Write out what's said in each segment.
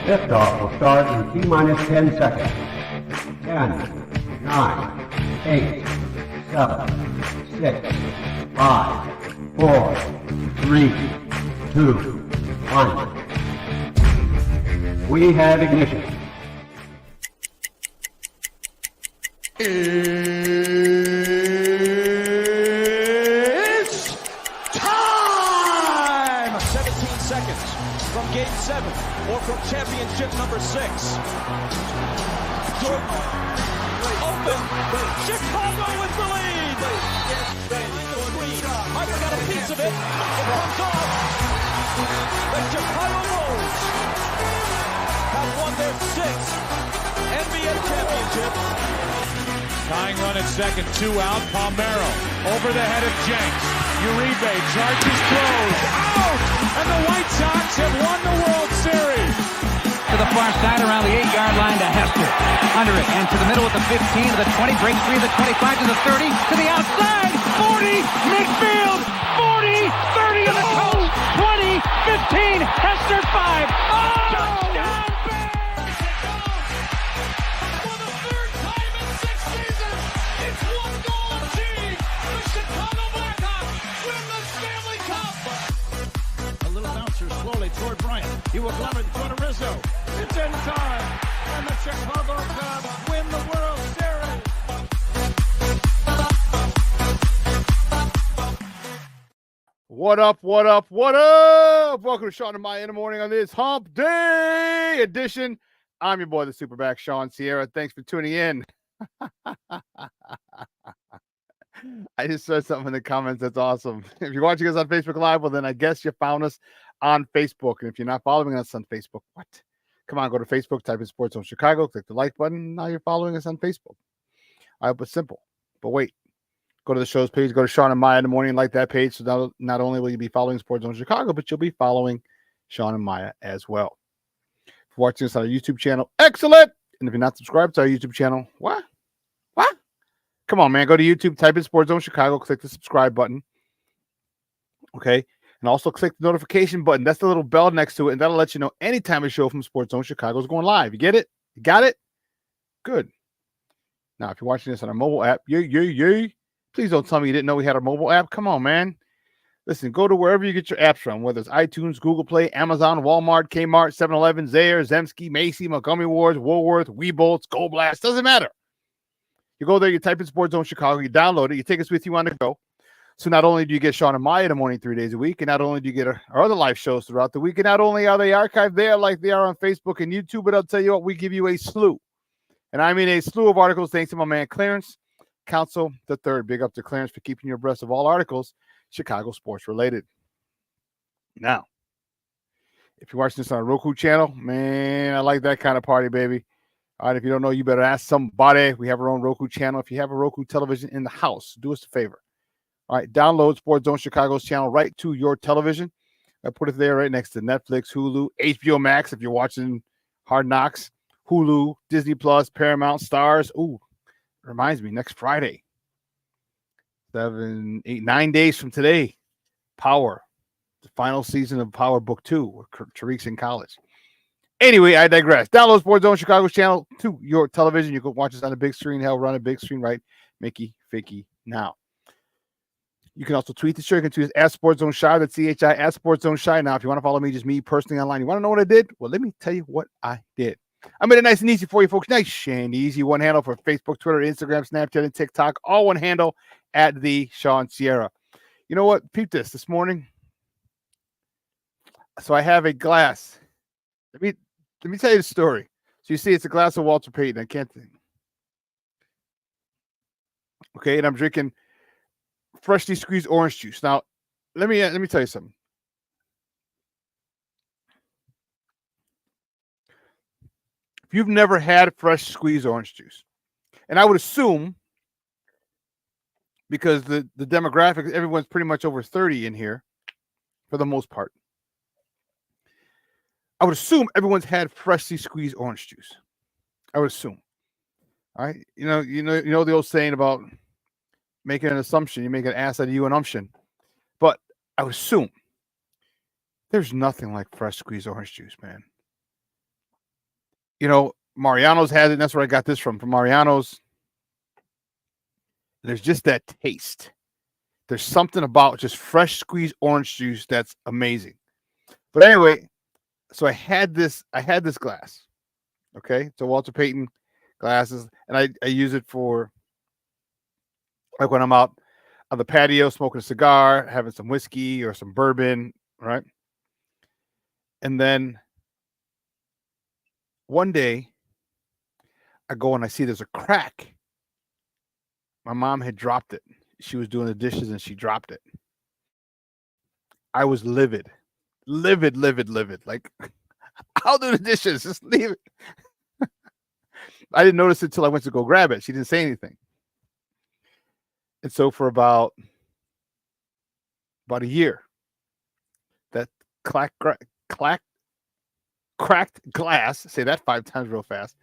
Liftoff will start in T-minus 10 seconds. 10, 9, 8, 7, 6, 5, 4, 3, 2, 1. We have ignition. It's time! 17 seconds from Game 7 or from championship number 6. Jordan open. Chicago with the lead. Mike's got a piece of it. It comes off. The Chicago Bulls have won their 6th NBA championship. Tying run at second, 2 out. Palmero over the head of Jenks. Uribe charges, throws, out! And the White Sox have won the World Series. To the far side around the 8-yard line to Hester. Under it and to the middle with the 15 to the 20, breaks free to the 25 to the 30 to the outside. 40, midfield, 40, 30 in the coast, 20, 15, Hester 5. Oh! Touchdown! Toward Bryant. He will glove it toward Rizzo. It's in time. And the Chicago Cubs win the World Series. What up, what up, what up? Welcome to Shawn and Maya in the morning on this Hump Day edition. I'm your boy, the SuperBack, Shawn Sierra. Thanks for tuning in. I just said something in the comments that's awesome. If you're watching us on Facebook Live, well, then I guess you found us on Facebook. And if you're not following us on Facebook, what? Come on, go to Facebook, type in Sports Zone Chicago, click the like button. Now you're following us on Facebook. I hope it's simple. But wait, go to the show's page, go to Shawn and Maya in the morning, like that page. So not only will you be following Sports Zone Chicago, but you'll be following Shawn and Maya as well. If you're watching us on our YouTube channel, excellent. And if you're not subscribed to our YouTube channel, what? Come on, man. Go to YouTube, type in Sports Zone Chicago, click the subscribe button. Okay. And also click the notification button. That's the little bell next to it. And that'll let you know anytime a show from Sports Zone Chicago is going live. You get it? You got it? Good. Now, if you're watching this on our mobile app, please don't tell me you didn't know we had our mobile app. Come on, man. Listen, go to wherever you get your apps from, whether it's iTunes, Google Play, Amazon, Walmart, Kmart, 7-Eleven, Zayre, Zemsky, Macy, Montgomery Ward, Woolworth, Weebolts, Gold Blast. Doesn't matter. You go there, you type in Sports Zone Chicago, you download it, you take us with you on the go. So not only do you get Shawn and Maya in the morning 3 days a week, and not only do you get our other live shows throughout the week, and not only are they archived there like they are on Facebook and YouTube, but I'll tell you what, we give you a slew. And I mean a slew of articles thanks to my man Clarence Council III. Big up to Clarence for keeping you abreast of all articles Chicago sports related. Now, if you're watching this on a Roku channel, man, I like that kind of party, baby. All right, if you don't know, you better ask somebody. We have our own Roku channel. If you have a Roku television in the house, do us a favor. All right, download Sports Zone Chicago's channel right to your television. I put it there right next to Netflix, Hulu, HBO Max if you're watching Hard Knocks, Hulu, Disney Plus, Paramount, Stars. Ooh, reminds me, next Friday, 9 days from today, Power, the final season of Power Book 2, where Tariq's in college. Anyway, I digress. Download Sports Zone Chicago's channel to your television. You can watch us on the big screen. Hell, run a big screen right. Mickey, Fakey, now. You can also tweet the show. You can tweet us at Sports Zone Shy. That's CHI at Sports Zone Shy. Now, if you want to follow me, just me personally online, you want to know what I did? Well, let me tell you what I did. I made it nice and easy for you folks. Nice and easy. One handle for Facebook, Twitter, Instagram, Snapchat, and TikTok. All one handle at the Shawn Sierra. You know what? Peep this morning. So I have a glass. Let me tell you the story. So you see, it's a glass of Walter Payton. I can't think. Okay, and I'm drinking freshly squeezed orange juice. Now, let me tell you something. If you've never had fresh squeezed orange juice, and I would assume, because the demographic, everyone's pretty much over 30 in here, for the most part. I would assume everyone's had freshly squeezed orange juice. I would assume. All right. You know the old saying about making an assumption. You make an ass out of you an umption. But I would assume there's nothing like fresh squeezed orange juice, man. You know, Mariano's has it. And that's where I got this from Mariano's. There's just that taste. There's something about just fresh squeezed orange juice that's amazing. But anyway, so I had this glass. Okay. It's a Walter Payton glasses. And I use it for like when I'm out on the patio smoking a cigar, having some whiskey or some bourbon, right? And then one day I go and I see there's a crack. My mom had dropped it. She was doing the dishes and she dropped it. I was livid. Like, I'll do the dishes. Just leave it. I didn't notice it until I went to go grab it. She didn't say anything. And so for about a year, that cracked glass, say that 5 times real fast,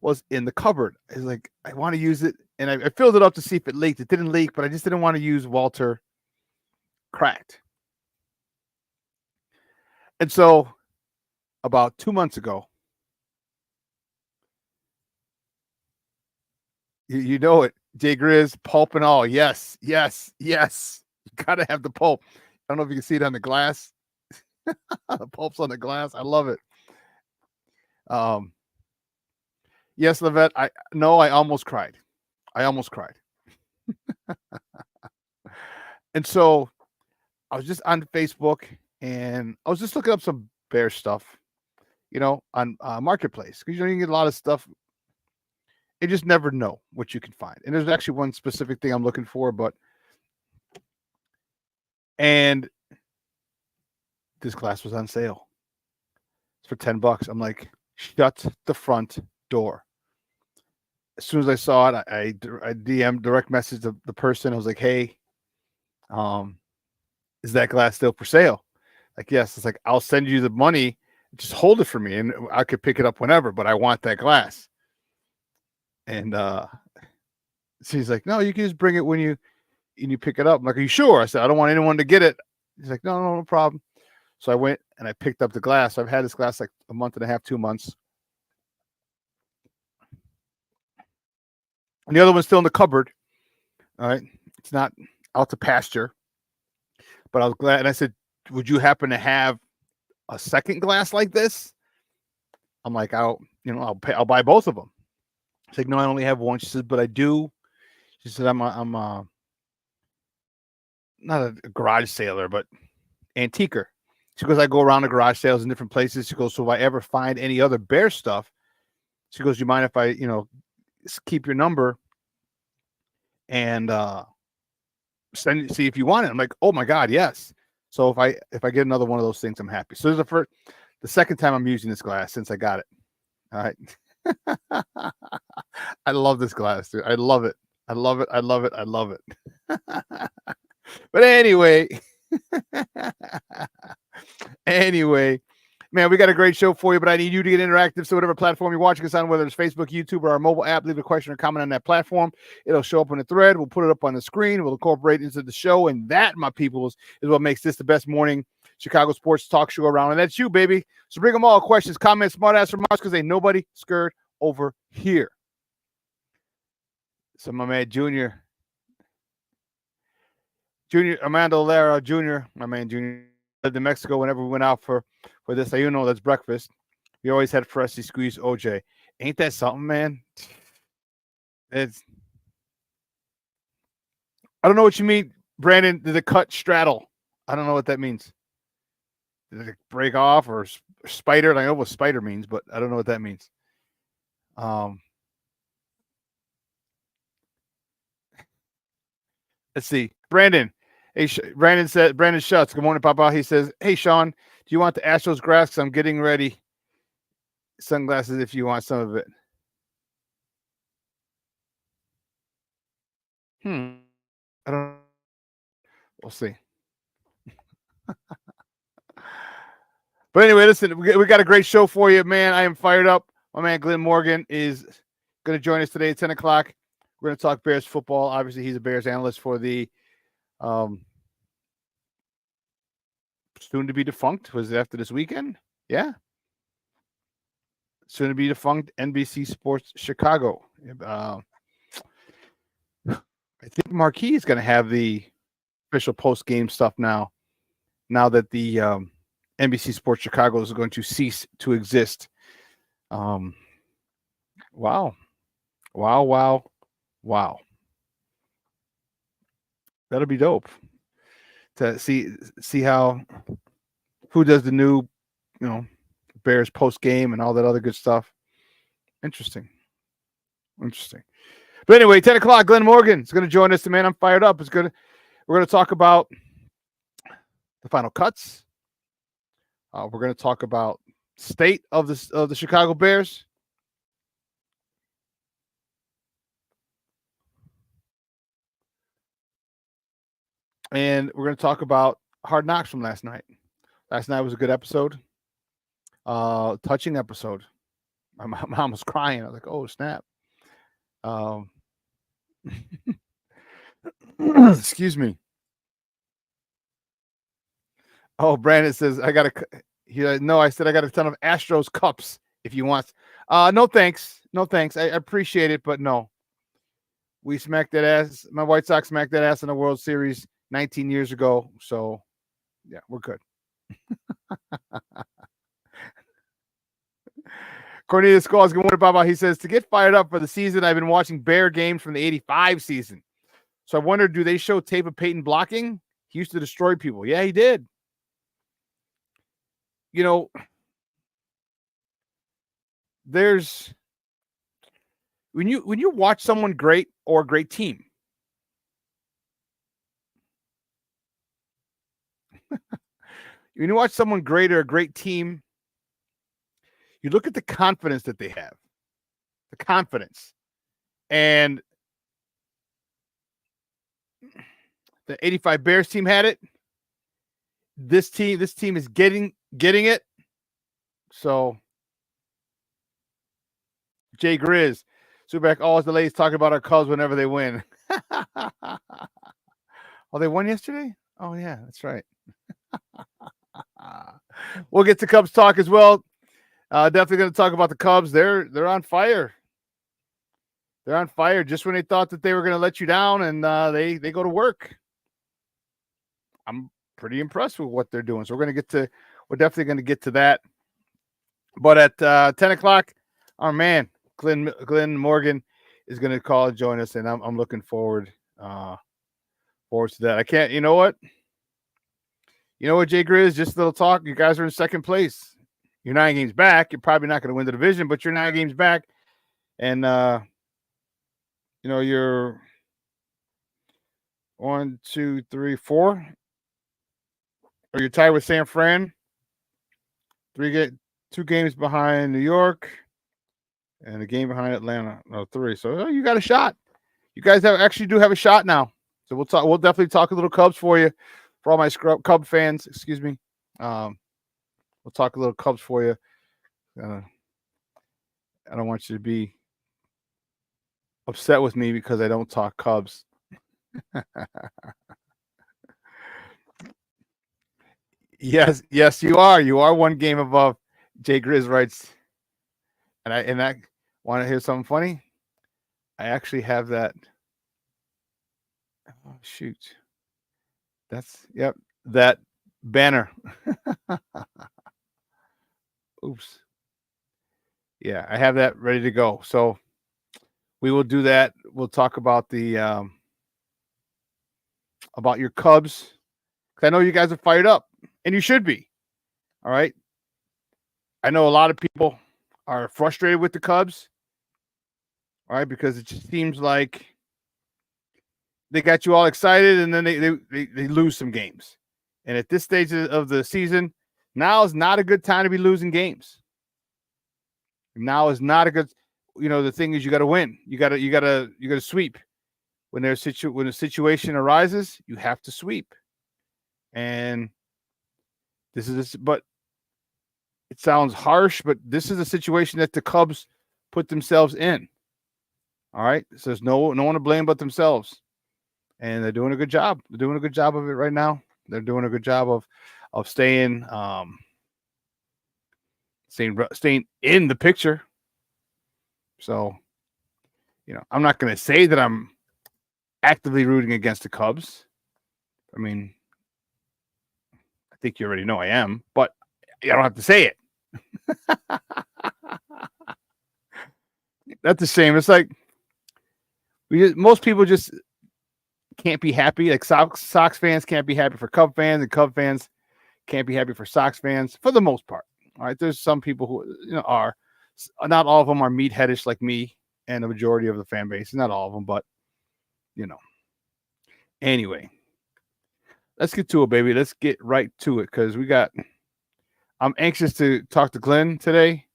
was in the cupboard. I was like, I want to use it. And I filled it up to see if it leaked. It didn't leak, but I just didn't want to use Walter cracked. And so about 2 months ago, you know it, Jay Grizz, pulp and all. Yes. You got to have the pulp. I don't know if you can see it on the glass. The pulp's on the glass. I love it. Yes, Levette. I almost cried. And so I was just on Facebook and I was just looking up some bear stuff, you know, on Marketplace. Because you can get a lot of stuff. You just never know what you can find. And there's actually one specific thing I'm looking for, and this glass was on sale. It's for $10. I'm like, shut the front door. As soon as I saw it, I DM'd, direct message the person. I was like, hey, is that glass still for sale? Like, yes. It's like, I'll send you the money. Just hold it for me and I could pick it up whenever, but I want that glass. And she's like, no, you can just bring it when you pick it up. I'm like, are you sure? I said, I don't want anyone to get it. He's like, no problem. So I went and I picked up the glass. I've had this glass like a month and a half, 2 months. And the other one's still in the cupboard. All right. It's not out to pasture. But I was glad. And I said, would you happen to have a second glass like this? I'm like, I'll buy both of them. She's like, no, I only have one. She said, but I do. She said, I'm not a garage sailor, but antiquer. She goes, I go around the garage sales in different places. She goes, so if I ever find any other bear stuff, she goes, you mind if I, keep your number and see if you want it? I'm like, oh my God, yes. So if I get another one of those things, I'm happy. So this is the second time I'm using this glass since I got it. All right. I love this glass, dude. I love it. But anyway, man, we got a great show for you, but I need you to get interactive. So whatever platform you're watching us on, whether it's Facebook, YouTube, or our mobile app, leave a question or comment on that platform. It'll show up on the thread. We'll put it up on the screen. We'll incorporate it into the show. And that, my peoples, is what makes this the best morning Chicago sports talk show around. And that's you, baby. So bring them all. Questions, comments, smart ass remarks, because ain't nobody scared over here. So my man, Junior Armando Lara Jr., my man Junior, lived in Mexico. Whenever we went out for desayuno, that's breakfast, we always had freshly squeezed OJ. Ain't that something, man? I don't know what you mean, Brandon. Did the cut straddle? I don't know what that means. Did it break off or spider? I know what spider means, but I don't know what that means. Let's see. Brandon. Hey, Brandon Schutz. Good morning, Papa. He says, hey, Shawn, do you want the Astros grass? I'm getting ready. Sunglasses if you want some of it. I don't. We'll see. But anyway, listen, we got a great show for you, man. I am fired up. My man Glenn Morgan is going to join us today at 10 o'clock. We're going to talk Bears football. Obviously, he's a Bears analyst for the soon to be defunct. Was it after this weekend? Yeah. Soon to be defunct NBC Sports Chicago. I think Marquee is going to have the official post game stuff now. Now that the NBC Sports Chicago is going to cease to exist. Wow. That'll be dope to see how who does the new, Bears post game and all that other good stuff. Interesting. But anyway, 10 o'clock, Glenn Morgan is going to join us. The man I'm fired up is we're going to talk about the final cuts. We're going to talk about state of the Chicago Bears. And we're going to talk about Hard Knocks from last night. Last night was a good episode. Touching episode. My mom was crying. I was like, oh, snap. Excuse me. Oh, Brandon says, I said, I got a ton of Astros cups if you want. No, thanks. I appreciate it, but no. We smacked that ass. My White Sox smacked that ass in the World Series 19 years ago. So, yeah, we're good. Cornelius Scalls, good morning, Baba. He says, to get fired up for the season, I've been watching Bear games from the 85 season. So I wonder, do they show tape of Peyton blocking? He used to destroy people. Yeah, he did. There's when you watch someone great or a great team, when you watch someone great or a great team, you look at the confidence that they have, the confidence, and the 85 Bears team had it. This team is getting it. So, Jay Grizz, SuperBack, always the ladies talking about our Cubs whenever they win. Oh, they won yesterday? Oh, yeah, that's right. We'll get to Cubs talk as well. Definitely going to talk about the Cubs. They're on fire. They're on fire just when they thought that they were going to let you down, and they go to work. I'm pretty impressed with what they're doing. So we're definitely going to get to that. But at 10 o'clock, our man, Glenn Morgan, is going to call and join us, and I'm looking forward to that. I can't, you know what, Jay Grizz, just a little talk. You guys are in second place. You're 9 games back. You're probably not going to win the division, but you're 9 games back. And, you're 1, 2, 3, 4. Or you're tied with San Fran. 2 games behind New York. And a game behind Atlanta. No, 3. So you got a shot. You guys actually do have a shot now. So we'll definitely talk a little Cubs for you. For all my Cub fans, excuse me. We'll talk a little Cubs for you. I don't want you to be upset with me because I don't talk Cubs. Yes, you are. You are 1 game above. Jay Grizz writes, and I want to hear something funny. I actually have that. Oh, shoot. That banner. Oops. Yeah, I have that ready to go. So we will do that. We'll talk about about your Cubs. Because I know you guys are fired up, and you should be. All right. I know a lot of people are frustrated with the Cubs. All right, because it just seems like they got you all excited, and then they lose some games. And at this stage of the season, now is not a good time to be losing games. Now is not a good. The thing is, you got to win. You got to sweep. When a situation arises, you have to sweep. And but it sounds harsh, but this is a situation that the Cubs put themselves in. All right, so there's no one to blame but themselves, and they're doing a good job. They're doing a good job of it right now. They're doing a good job of staying in the picture. So, I'm not going to say that I'm actively rooting against the Cubs. I mean, I think you already know I am, but I don't have to say it. That's a shame. It's like most people just can't be happy. Like Sox fans can't be happy for Cub fans, and Cub fans can't be happy for Sox fans for the most part. All right, there's some people who are. Not all of them are meatheadish like me and the majority of the fan base. Not all of them, but Anyway, let's get to it, baby. Let's get right to it because I'm anxious to talk to Glenn today,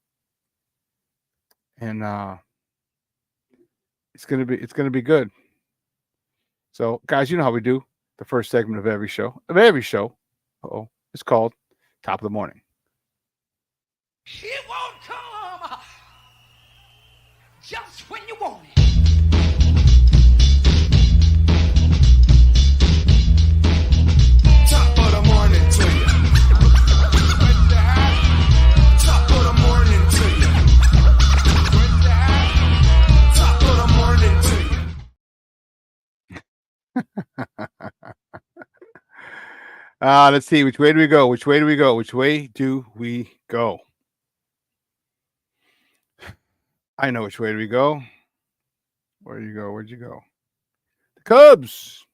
and it's gonna be good. So, guys, you know how we do the first segment of every show. It's called Top of the Morning. It won't come just when you want it. Top of the morning to you. Top of the morning to you. Top of the morning to you. Let's see. Which way do we go? Which way do we go? I know which way do we go. Where'd you go? The Cubs.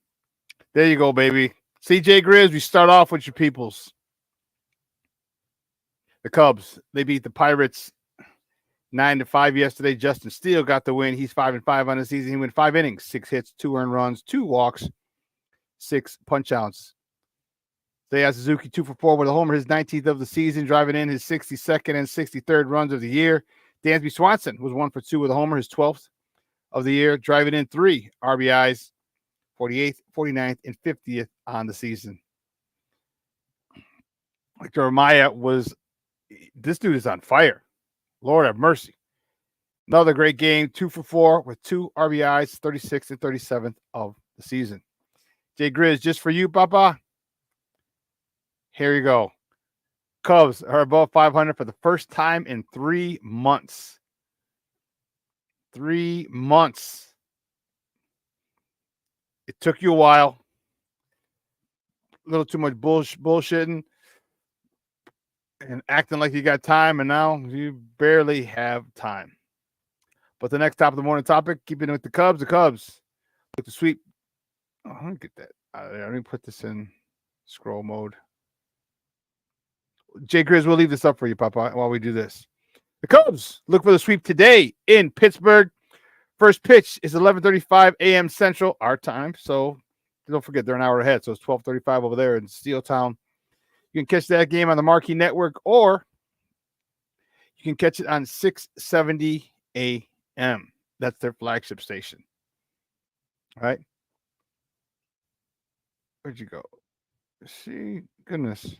There you go, baby. CJ Grizz, we start off with your peoples. The Cubs, they beat the Pirates 9-5 yesterday. Justin Steele got the win. He's 5-5 on the season. He went 5 innings, 6 hits, 2 earned runs, 2 walks, 6 punch-outs. Seiya Suzuki 2 for 4 with a homer, his 19th of the season, driving in his 62nd and 63rd runs of the year. Dansby Swanson was 1 for 2 with a homer, his 12th of the year, driving in 3 RBIs, 48th, 49th, and 50th on the season. Victor Amaya this dude is on fire. Lord have mercy. Another great game, 2 for 4 with 2 RBIs, 36th and 37th of the season. Jay Grizz, just for you, Papa. Here you go. Cubs are above 500 for the first time in 3 months. 3 months. It took you a while. A little too much bullshitting and acting like you got time, and now you barely have time. But the next top of the morning topic, keeping it with the Cubs. The Cubs with the sweep. Oh, let me get that out of there. Let me put this in scroll mode. Jay Grizz, we'll leave this up for you, Papa, while we do this. The Cubs look for the sweep today in Pittsburgh. First pitch is 11:35 a.m. Central, our time. So don't forget, they're an hour ahead. So it's 12:35 over there in Steel Town. You can catch that game on the Marquee Network, or you can catch it on 670 a.m. That's their flagship station. All right. Where'd you go? See, goodness.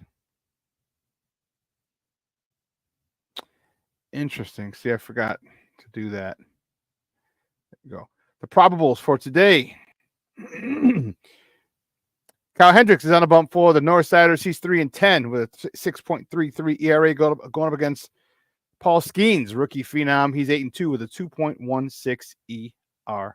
Interesting. See, I forgot to do that. There you go. The probables for today. Kyle Hendricks is on a bump for the Northsiders. He's 3-10 with a 6.33 ERA going up against Paul Skeens, rookie phenom. He's 8-2 with a 2.16 ERA.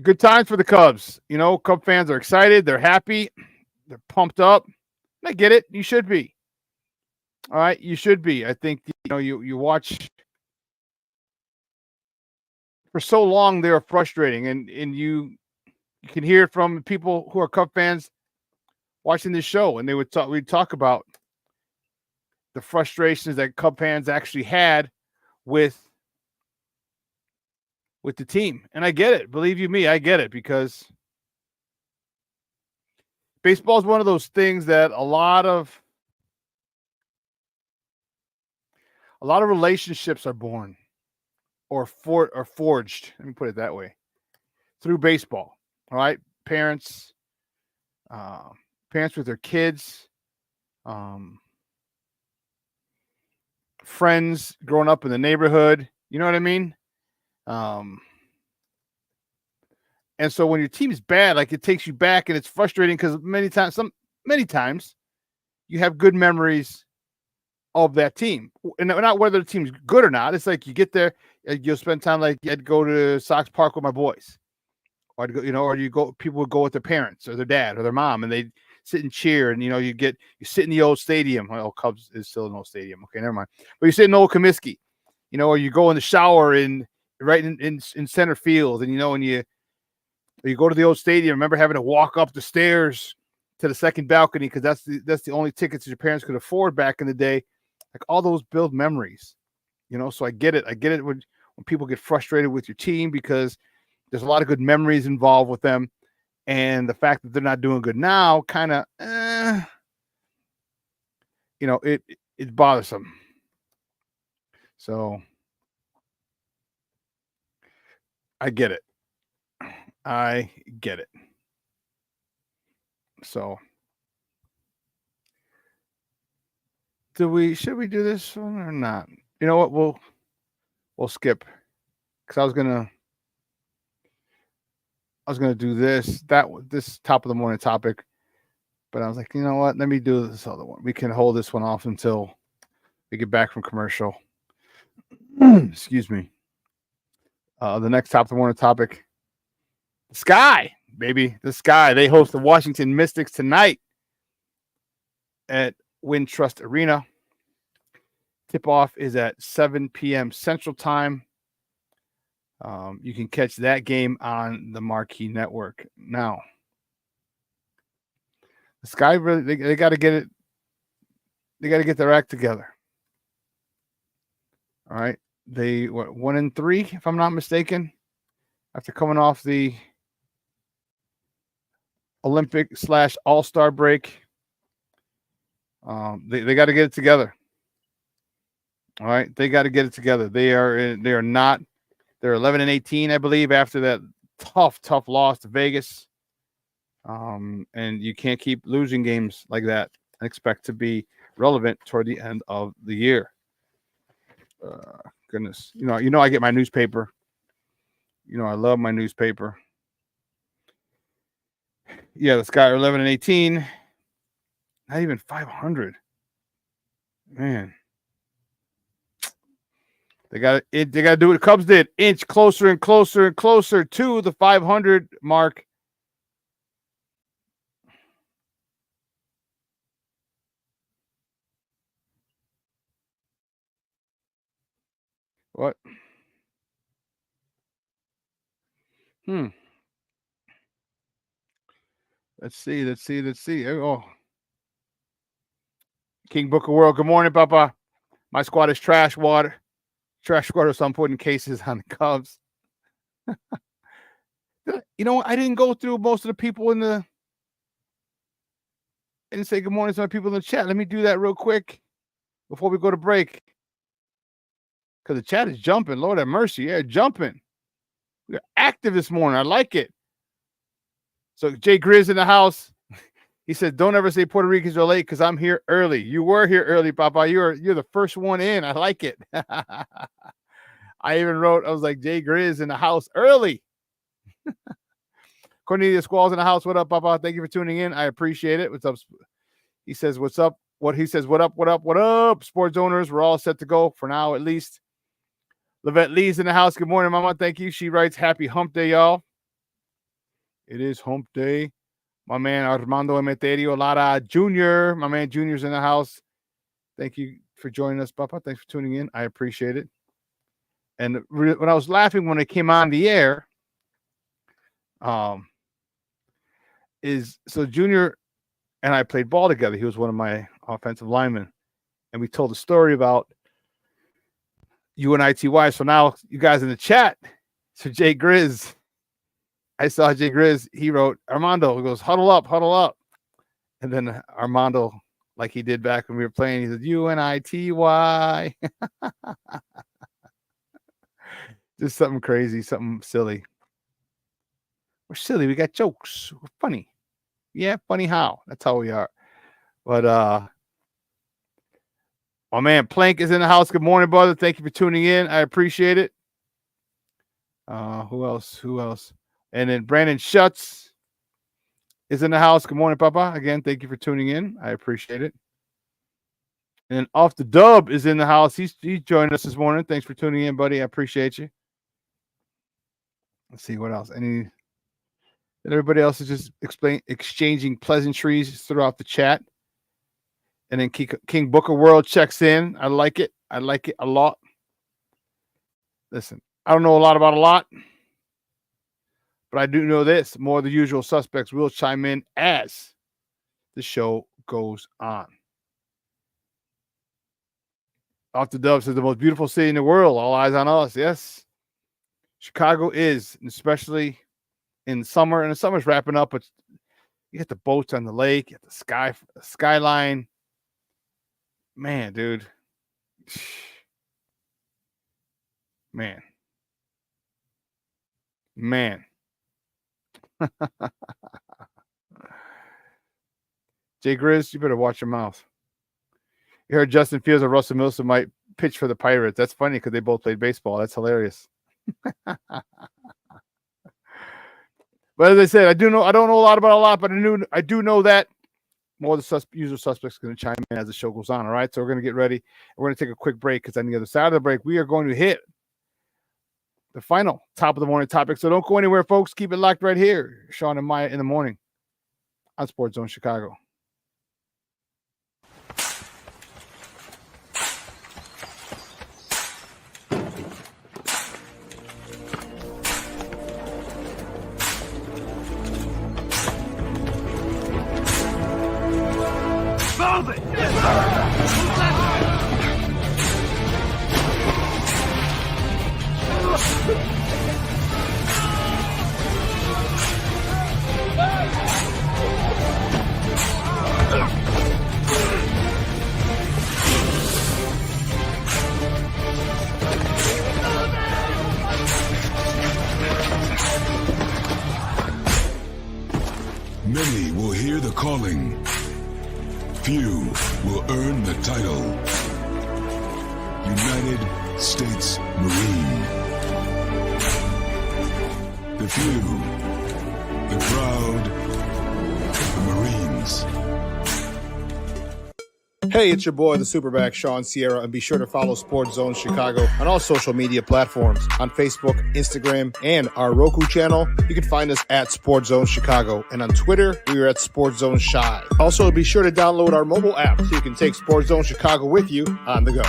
Good times for the Cubs. Cub fans are excited. They're happy. They're pumped up. I get it. You should be. All right. You should be. I think, you watch for so long, they are frustrating. And you can hear it from people who are Cub fans watching this show. And we'd talk about the frustrations that Cub fans actually had with the team. And I get it. Believe you me, I get it, because baseball is one of those things that a lot of relationships are born or forged. Let me put it that way. Through baseball. All right. Parents with their kids, friends growing up in the neighborhood. You know what I mean? And so when your team is bad, like it takes you back, and it's frustrating because many times you have good memories of that team, and not whether the team's good or not. It's like you get there, you'll spend time, like I'd go to Sox Park with my boys, or I'd go, or people would go with their parents or their dad or their mom, and they'd sit and cheer, and you sit in the old stadium. Well, Cubs is still an old stadium. Okay, never mind. But you sit in old Comiskey, or you go in the shower right in center field, and and you go to the old stadium. Remember having to walk up the stairs to the second balcony because that's the only tickets your parents could afford back in the day. Like all those build memories, So I get it. I get it when people get frustrated with your team because there's a lot of good memories involved with them, and the fact that they're not doing good now, kind of, it's bothersome. So I get it. I get it. So should we do this one or not? You know what? We'll skip because I was gonna do this top of the morning topic, but I was like, you know what? Let me do this other one. We can hold this one off until we get back from commercial. Excuse me. The next top of the morning topic. The Sky, baby. The Sky. They host the Washington Mystics tonight at Wintrust Arena. Tip-off is at 7 p.m. Central Time. You can catch that game on the Marquee Network. Now, the Sky really they got to get it. They got to get their act together. All right, they 1-3, if I'm not mistaken, after coming off the Olympic / All-Star break. They got to get it together. All right, they got to get it together. They're 11-18, I believe, after that tough loss to Vegas. And you can't keep losing games like that and expect to be relevant toward the end of the year. Goodness, I get my newspaper. I love my newspaper. Yeah, the Sky are 11-18. Not even 500. Man. They got to do what the Cubs did. Inch closer and closer and closer to the 500 mark. What? Let's see. Oh. King Booker World. Good morning, Papa. My squad is trash water. Trash water, so I'm putting cases on the Cubs. I didn't go through most of the people I didn't say good morning to my people in the chat. Let me do that real quick before we go to break. Because the chat is jumping. Lord have mercy. Yeah, jumping. We're active this morning. I like it. So Jay Grizz in the house. He said, don't ever say Puerto Ricans are late because I'm here early. You were here early, Papa. You're the first one in. I like it. I even wrote, I was like, Jay Grizz in the house early. Cornelius Squalls in the house. What up, Papa? Thank you for tuning in. I appreciate it. What's up? He says, what's up? He says, what up? Sports owners, we're all set to go for now, at least. Levette Lee's in the house. Good morning, Mama. Thank you. She writes, happy hump day, y'all. It is hump day. My man Armando Emeterio Lara Jr. My man Junior's in the house. Thank you for joining us, Papa. Thanks for tuning in. I appreciate it. And when I was laughing when it came on the air, so Junior and I played ball together. He was one of my offensive linemen. And we told a story about UNITY. So now you guys in the chat. So Jay Grizz. I saw Jay Grizz. He wrote, Armando, he goes, huddle up. And then Armando, like he did back when we were playing, he said, UNITY. Just something crazy, something silly. We're silly. We got jokes. We're funny. Yeah, funny how. That's how we are. But my man Plank is in the house. Good morning, brother. Thank you for tuning in. I appreciate it. Who else? And then Brandon Schutz is in the house. Good morning, Papa. Again, thank you for tuning in. I appreciate it. And then Off the Dub is in the house. He's joined us this morning. Thanks for tuning in, buddy. I appreciate you. Let's see what else. And everybody else is just exchanging pleasantries throughout the chat. And then King Booker World checks in. I like it. I like it a lot. Listen, I don't know a lot about a lot, but I do know this. More of the usual suspects will chime in as the show goes on. Off the Dub says the most beautiful city in the world. All eyes on us. Yes. Chicago is, especially in summer. And the summer's wrapping up, but you get the boats on the lake, you get the skyline. Man, dude. Man. Jay Grizz, you better watch your mouth. You heard Justin Fields and Russell Wilson might pitch for the Pirates. That's funny because they both played baseball. That's hilarious. But as I said, I don't know a lot about a lot, but I do know that more of the usual suspects are going to chime in as the show goes on. All right, so we're going to get ready. We're going to take a quick break because on the other side of the break, we are going to hit the final top of the morning topic. So don't go anywhere, folks. Keep it locked right here. Shawn and Maya in the morning on Sports Zone Chicago. Many will hear the calling. Few will earn the title. United States Marine. The few, the proud, the Marines. Hey, it's your boy, the SuperBack, Shawn Sierra, and be sure to follow Sports Zone Chicago on all social media platforms, on Facebook, Instagram, and our Roku channel. You can find us at Sports Zone Chicago, and on Twitter, we are at Sports Zone Shy. Also, be sure to download our mobile app so you can take Sports Zone Chicago with you on the go.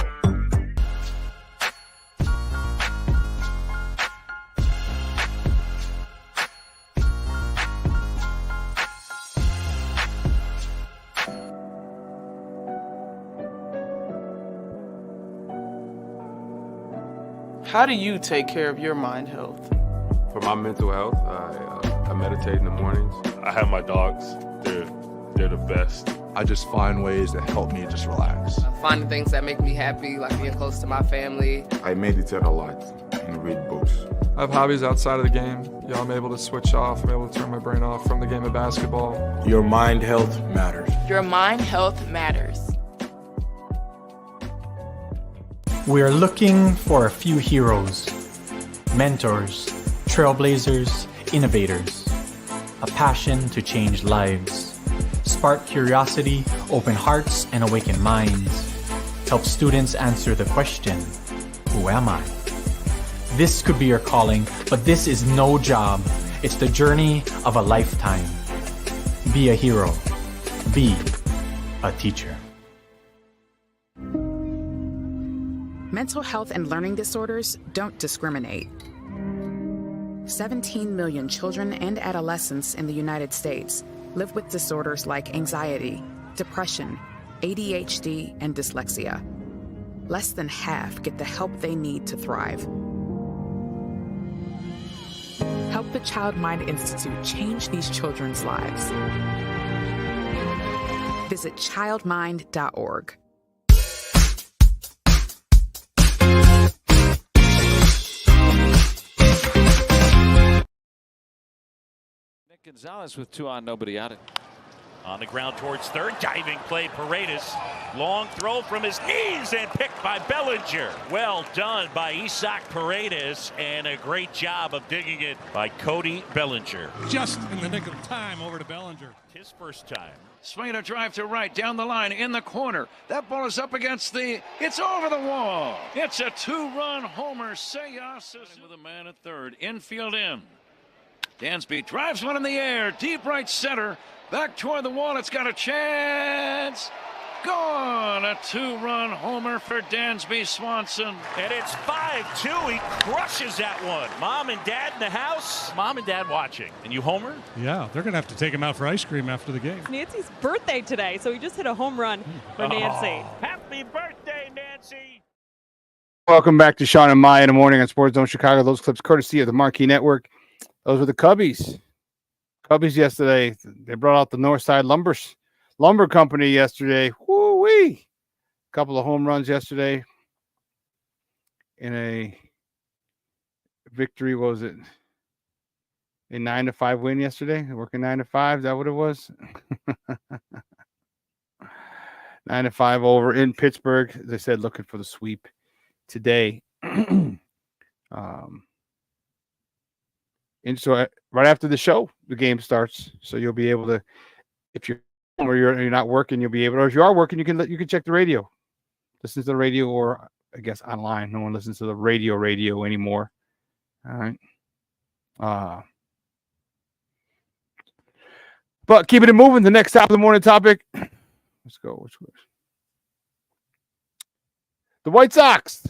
How do you take care of your mind health? For my mental health, I meditate in the mornings. I have my dogs. They're the best. I just find ways that help me just relax. Finding things that make me happy, like being close to my family. I meditate a lot and read books. I have hobbies outside of the game. I'm able to switch off. I'm able to turn my brain off from the game of basketball. Your mind health matters. Your mind health matters. We are looking for a few heroes, mentors, trailblazers, innovators, a passion to change lives, spark curiosity, open hearts, and awaken minds, help students answer the question, who am I? This could be your calling, but this is no job. It's the journey of a lifetime. Be a hero. Be a teacher. Mental health and learning disorders don't discriminate. 17 million children and adolescents in the United States live with disorders like anxiety, depression, ADHD, and dyslexia. Less than half get the help they need to thrive. Help the Child Mind Institute change these children's lives. Visit childmind.org. Gonzalez with 2 on, nobody out. On the ground towards third, diving play, Paredes. Long throw from his knees and picked by Bellinger. Well done by Isaac Paredes, and a great job of digging it by Cody Bellinger. Just in the nick of time over to Bellinger. His first time. Swing a drive to right, down the line, in the corner. That ball is up against it's over the wall. It's a 2-run homer. Sayas with a man at third. Infield in. Dansby drives one in the air, deep right center. Back toward the wall, it's got a chance. Gone! A 2-run homer for Dansby Swanson. And it's 5-2. He crushes that one. Mom and Dad in the house. Mom and Dad watching. And you homer? Yeah, they're going to have to take him out for ice cream after the game. Nancy's birthday today, so he just hit a home run for Nancy. Happy birthday, Nancy. Welcome back to Shawn and Maya in the morning on Sports Zone Chicago. Those clips courtesy of the Marquee Network. Those were the Cubbies. Cubbies yesterday. They brought out the Northside Lumber Company yesterday. Woo-wee. Couple of home runs yesterday in a victory. What was it? A 9-5 win yesterday. Working 9-5. Is that what it was? 9-5 over in Pittsburgh. As I said, looking for the sweep today. And so right after the show, the game starts. So you'll be able to, if you're home or you're not working, you'll be able to, or if you are working, you can check the radio. Listen to the radio, or I guess online. No one listens to the radio anymore. All right. But keeping it moving, the next top of the morning topic. Let's go. Which was the White Sox.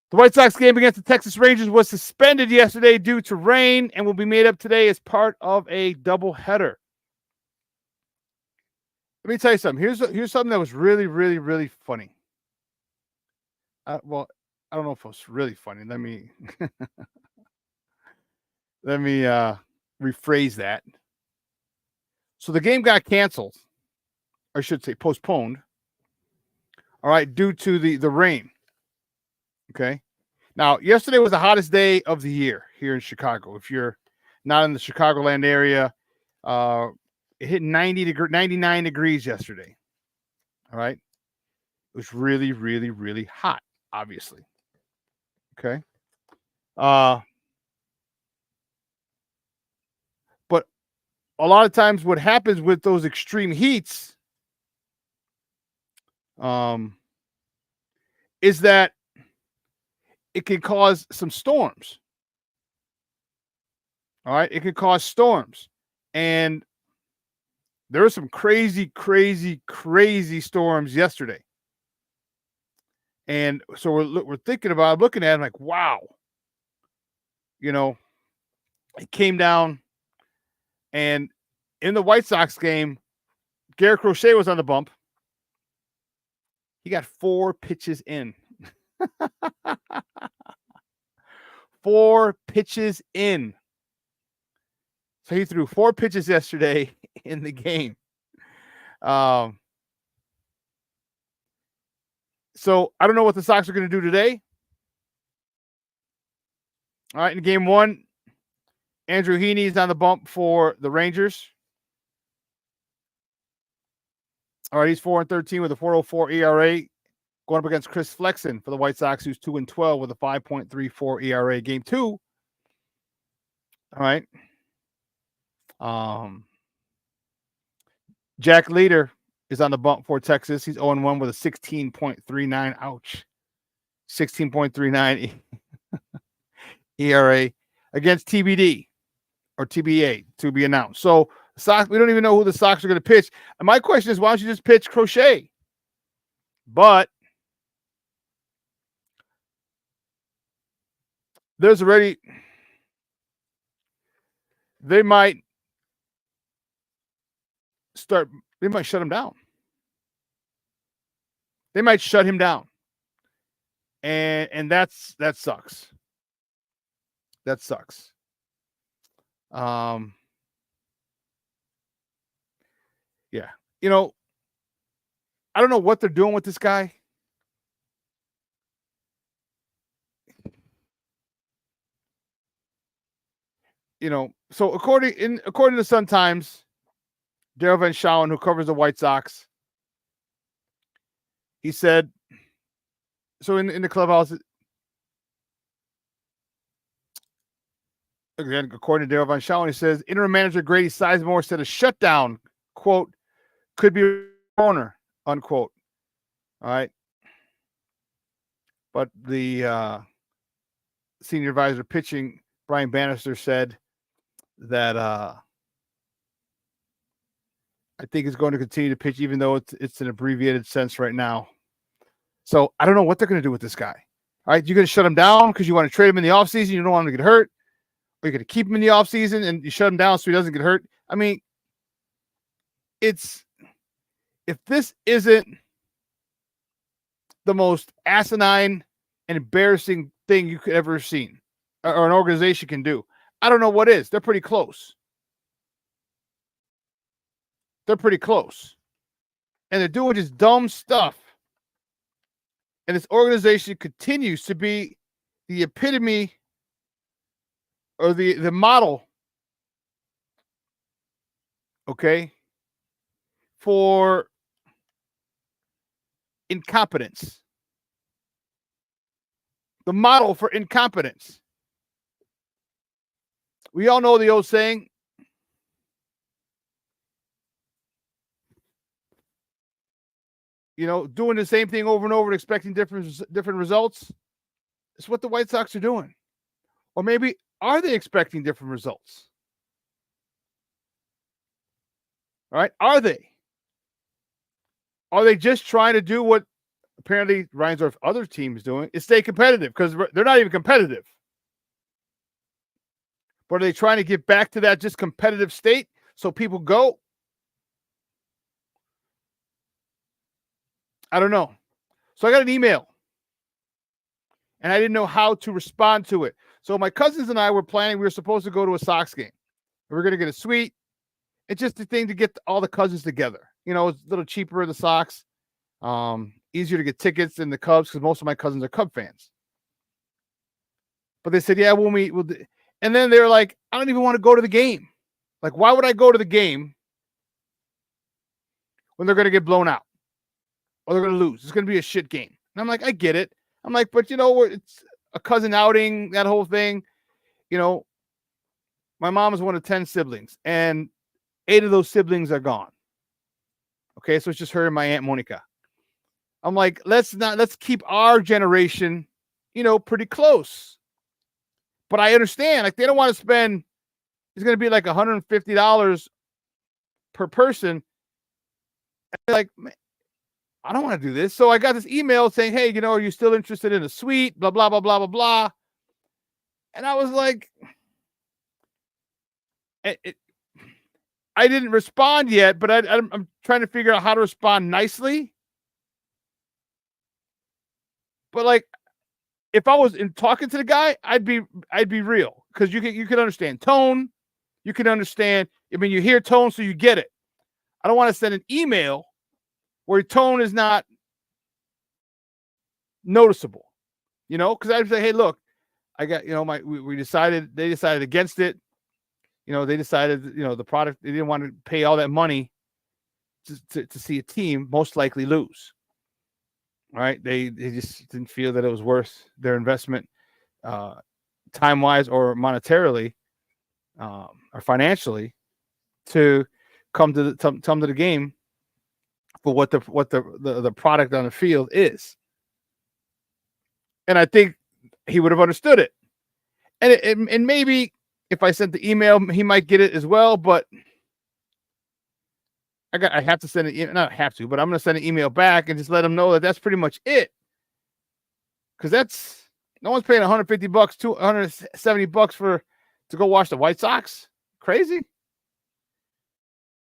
The White Sox game against the Texas Rangers was suspended yesterday due to rain and will be made up today as part of a doubleheader. Let me tell you something. Here's something that was really, really, really funny. Well, I don't know if it was really funny. Let me rephrase that. So the game got canceled, or I should say postponed. All right, due to the rain. Okay. Now, yesterday was the hottest day of the year here in Chicago. If you're not in the Chicagoland area, it hit 99 degrees yesterday. All right. It was really, really, really hot, obviously. Okay. But a lot of times what happens with those extreme heats is that it can cause some storms. All right. It can cause storms. And there were some crazy, crazy, crazy storms yesterday. And so we're thinking about looking at it like, wow. You know, it came down, and in the White Sox game, Garrett Crochet was on the bump. He got 4 pitches in. 4 pitches in. So he threw 4 pitches yesterday in the game. So I don't know what the Sox are going to do today. All right, in game 1, Andrew Heaney is on the bump for the Rangers. All right, he's 4-13 with a 4.04 ERA. Going up against Chris Flexen for the White Sox, who's 2-12 with a 5.34 ERA. Game 2. All right. Jack Leader is on the bump for Texas. He's 0-1 with a 16.39. Ouch. 16.39 ERA against TBD or TBA to be announced. So Sox, we don't even know who the Sox are going to pitch. And my question is, why don't you just pitch Crochet? But there's already, they might shut him down. They might shut him down. And that sucks. That sucks. Yeah. You know, I don't know what they're doing with this guy. So according to Sun Times, Daryl Van Schouwen, who covers the White Sox, he said, so in the clubhouse, again, according to Daryl Van Schouwen, he says, interim manager Grady Sizemore said a shutdown, quote, could be a corner, unquote. All right. But the senior advisor pitching, Brian Bannister, said that I think he's going to continue to pitch, even though it's an abbreviated sense right now. So I don't know what they're going to do with this guy. All right, you're going to shut him down because you want to trade him in the offseason. You don't want him to get hurt. Or you're going to keep him in the offseason and you shut him down so he doesn't get hurt. I mean, if this isn't the most asinine and embarrassing thing you could ever have seen or an organization can do, I don't know what is. They're pretty close. And they're doing just dumb stuff. And this organization continues to be the epitome or the model, okay, for incompetence. The model for incompetence. We all know the old saying, doing the same thing over and over and expecting different results. It's what the White Sox are doing. Or maybe are they expecting different results? All right. Are they? Are they just trying to do what apparently Reinsdorf's other team is doing, is stay competitive? Because they're not even competitive. But are they trying to get back to that just competitive state so people go? I don't know. So I got an email. And I didn't know how to respond to it. So my cousins and I were planning, we were supposed to go to a Sox game. We were going to get a suite. It's just a thing to get all the cousins together. It's a little cheaper, the Sox. Easier to get tickets than the Cubs because most of my cousins are Cub fans. But they said, yeah, we'll meet. And then they're like, I don't even want to go to the game. Like, why would I go to the game when they're going to get blown out? Or they're going to lose. It's going to be a shit game. And I'm like, I get it. I'm like, but it's a cousin outing, that whole thing. My mom is one of 10 siblings, and 8 of those siblings are gone. Okay, so it's just her and my Aunt Monica. I'm like, let's keep our generation, pretty close. But I understand, like, they don't want to spend, it's going to be like $150 per person. And like, man, I don't want to do this. So I got this email saying, hey, are you still interested in a suite? Blah, blah, blah, blah, blah, blah. And I was like, I didn't respond yet, but I'm trying to figure out how to respond nicely. But like, if I was talking to the guy, I'd be real, because you can understand tone. You can understand. I mean, you hear tone, so you get it. I don't want to send an email where tone is not noticeable, because I'd say, hey, look, I got, they decided against it. They decided, the product, they didn't want to pay all that money to see a team most likely lose. All right. They just didn't feel that it was worth their investment, time-wise or monetarily, or financially, to come to the game for what the product on the field is. And I think he would have understood it. And maybe if I sent the email, he might get it as well, but I have to send it. Not have to, but I'm going to send an email back and just let him know that that's pretty much it. Because no one's paying $150, $270 to go watch the White Sox. Crazy.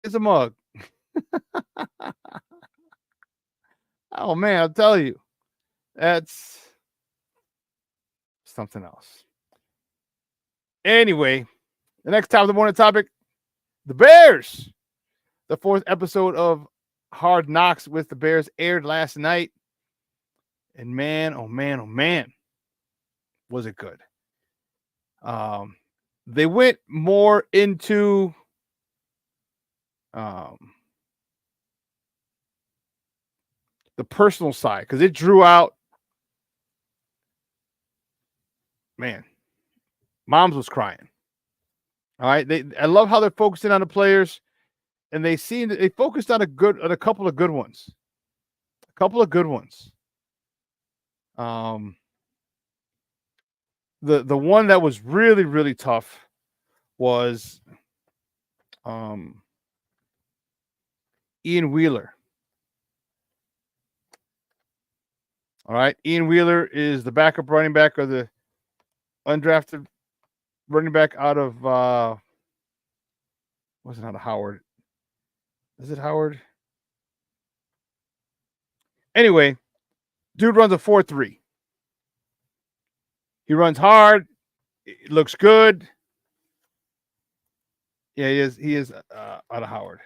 It's a mug. Oh man, I'll tell you, that's something else. Anyway, the next top of the morning topic, the Bears. The 4th episode of Hard Knocks with the Bears aired last night. And man, oh man, was it good. The they went more into the personal side because it drew out. Man, Moms was crying. All right, I love how they're focusing on the players, and they focused on a couple of good ones. The one that was really, really tough was Ian Wheeler. All right, Ian Wheeler is the backup running back of the undrafted running back out of wasn't out of Howard. Is it Howard? Anyway, dude runs a 4.3. He runs hard. It looks good. Yeah, he is out of Howard.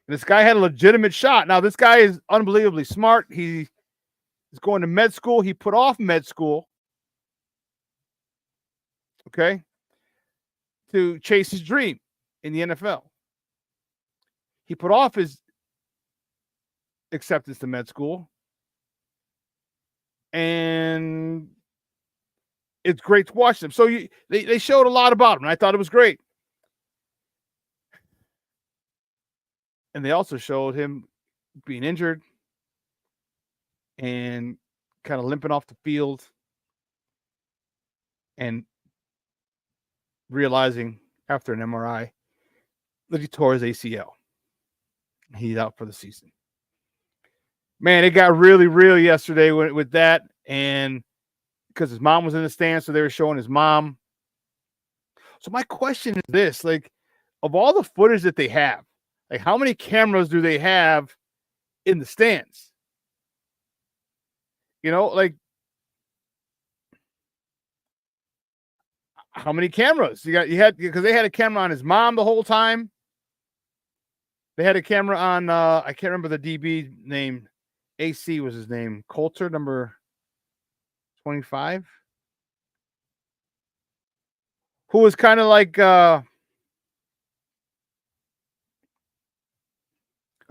This guy had a legitimate shot. Now, this guy is unbelievably smart. He is going to med school. He put off med school, okay, to chase his dream in the NFL. He put off his acceptance to med school, and it's great to watch them. So they showed a lot about him, and I thought it was great. And they also showed him being injured and kind of limping off the field and realizing after an MRI that he tore his ACL. He's out for the season. Man, it got really real yesterday with that, and because his mom was in the stands, so they were showing his mom. So my question is this, like, of all the footage that they have, like, how many cameras do they have in the stands? You know, like, how many cameras? Because they had a camera on his mom the whole time. They had a camera on I can't remember the DB name. AC was his name. Coulter, number 25. Who was kind of like a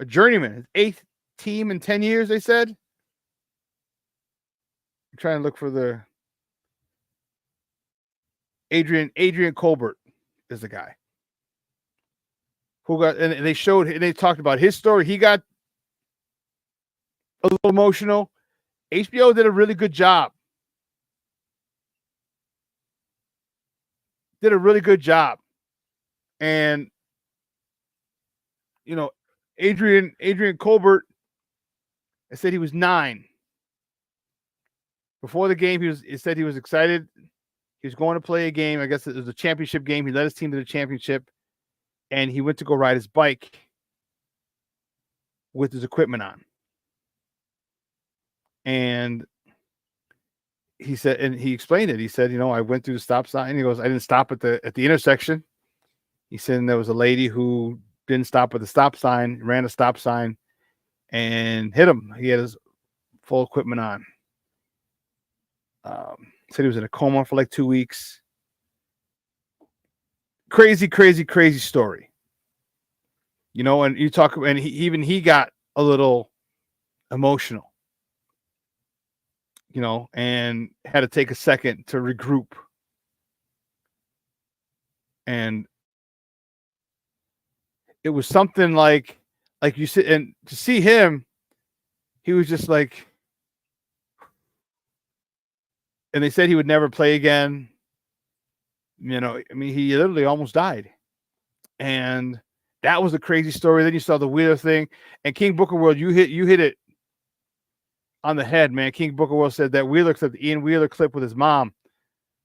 journeyman, his 8th team in 10 years, they said. I'm trying to look for the Adrian Colbert is the guy who got, and they talked about his story. He got a little emotional. HBO did a really good job. And you know, Adrian Colbert, I said he was 9. Before the game, he said he was excited. He was going to play a game. I guess it was a championship game. He led his team to the championship, and he went to go ride his bike with his equipment on. And he said, and he explained it. He said, I went through the stop sign. He goes, I didn't stop at the intersection. He said, and there was a lady who didn't stop at the stop sign, ran a stop sign, and hit him. He had his full equipment on. Said he was in a coma for like 2 weeks. Crazy, crazy, crazy story. And you talk, and he got a little emotional, and had to take a second to regroup. And it was something like you said, and to see him, he was just like, and they said he would never play again. He literally almost died. And that was a crazy story. Then you saw the Wheeler thing. And King Booker World, you hit it on the head, man. King Booker World said that Wheeler clip, the Ian Wheeler clip with his mom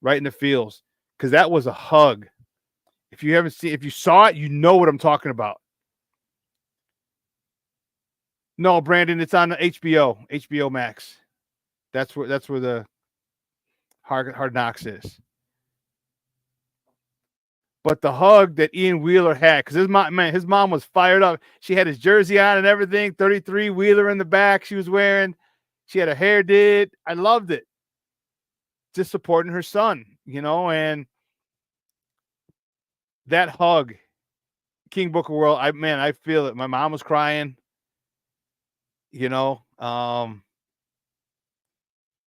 right in the fields. Because that was a hug. If you saw it, you know what I'm talking about. No, Brandon, it's on HBO Max. That's where the Hard Knocks is. But the hug that Ian Wheeler had, because his mom was fired up. She had his jersey on and everything. 33 Wheeler in the back she was wearing. She had her hair did. I loved it. just supporting her son, and that hug, King Booker World, I feel it. My mom was crying, it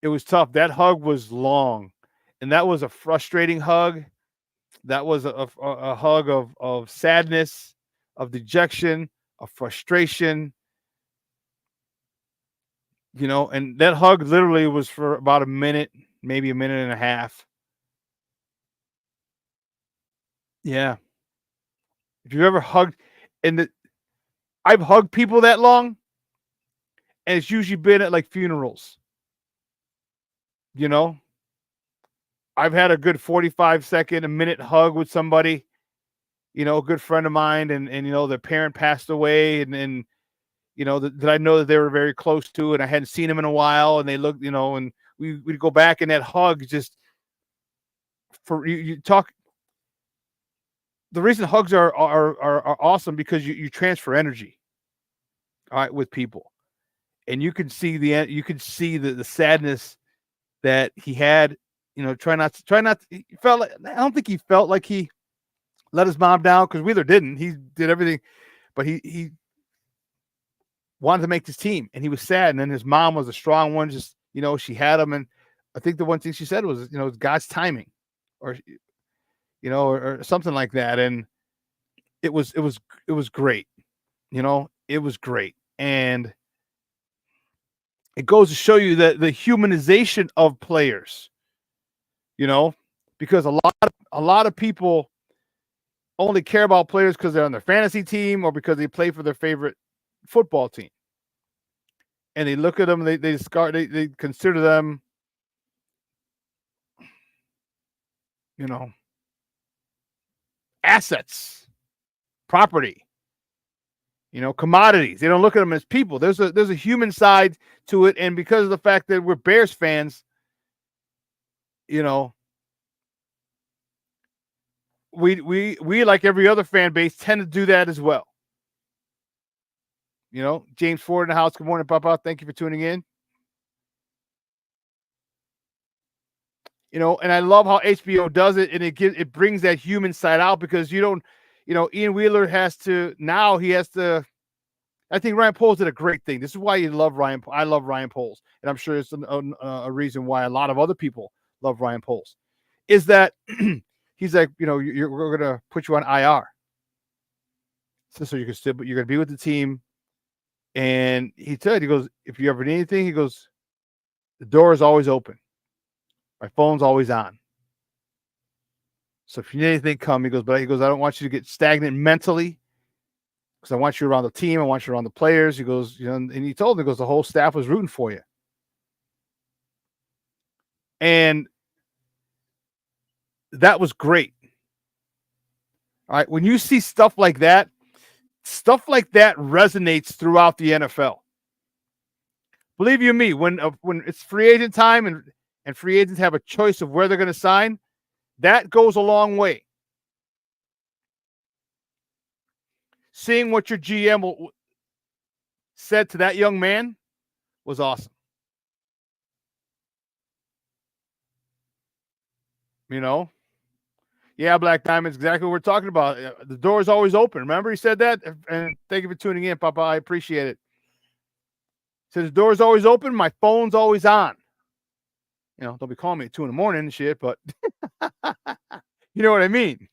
was tough. That hug was long, and that was a frustrating hug. That was a hug of sadness, of dejection, of frustration, and that hug literally was for about a minute, maybe a minute and a half. Yeah. If you've ever hugged, I've hugged people that long, and it's usually been at like funerals. I've had a good 45-second, a minute hug with somebody, a good friend of mine, and their parent passed away, and that I know that they were very close to, and I hadn't seen them in a while, and they looked, and we'd go back, and that hug just for you talk. The reason hugs are awesome because you transfer energy, all right, with people, and you could see the sadness that he had. Try not. He felt like, I don't think he felt like he let his mom down, because we either didn't. He did everything, but he wanted to make this team, and he was sad. And then his mom was a strong one. Just she had him, and I think the one thing she said was, God's timing, or or something like that. And it was great. It was great, and it goes to show you that the humanization of players. Because a lot of people only care about players because they're on their fantasy team or because they play for their favorite football team. And they look at them, they consider them, assets, property, commodities. They don't look at them as people. There's a human side to it, and because of the fact that we're Bears fans, we like every other fan base tend to do that as well. James Ford in the house. Good morning, Papa. Thank you for tuning in. And I love how HBO does it, and it brings that human side out, because Ian Wheeler has to. I think Ryan Poles did a great thing. This is why you love Ryan. I love Ryan Poles, and I'm sure it's a reason why a lot of other people love Ryan Poles. Is that he's like, we're going to put you on IR, so you can still, but you're going to be with the team. And he goes, if you ever need anything, he goes, the door is always open. My phone's always on. So if you need anything, come. He goes, I don't want you to get stagnant mentally, because I want you around the team. I want you around the players. He goes, and he told him, the whole staff was rooting for you. And that was great. All right. When you see stuff like that resonates throughout the NFL. Believe you me, when it's free agent time and free agents have a choice of where they're going to sign, that goes a long way. Seeing what your GM said to that young man was awesome. Yeah, Black Diamond's exactly what we're talking about. The door is always open. Remember, he said that? And thank you for tuning in, Papa. I appreciate it. Said the door is always open. My phone's always on. Don't be calling me at 2 a.m. and shit, but you know what I mean?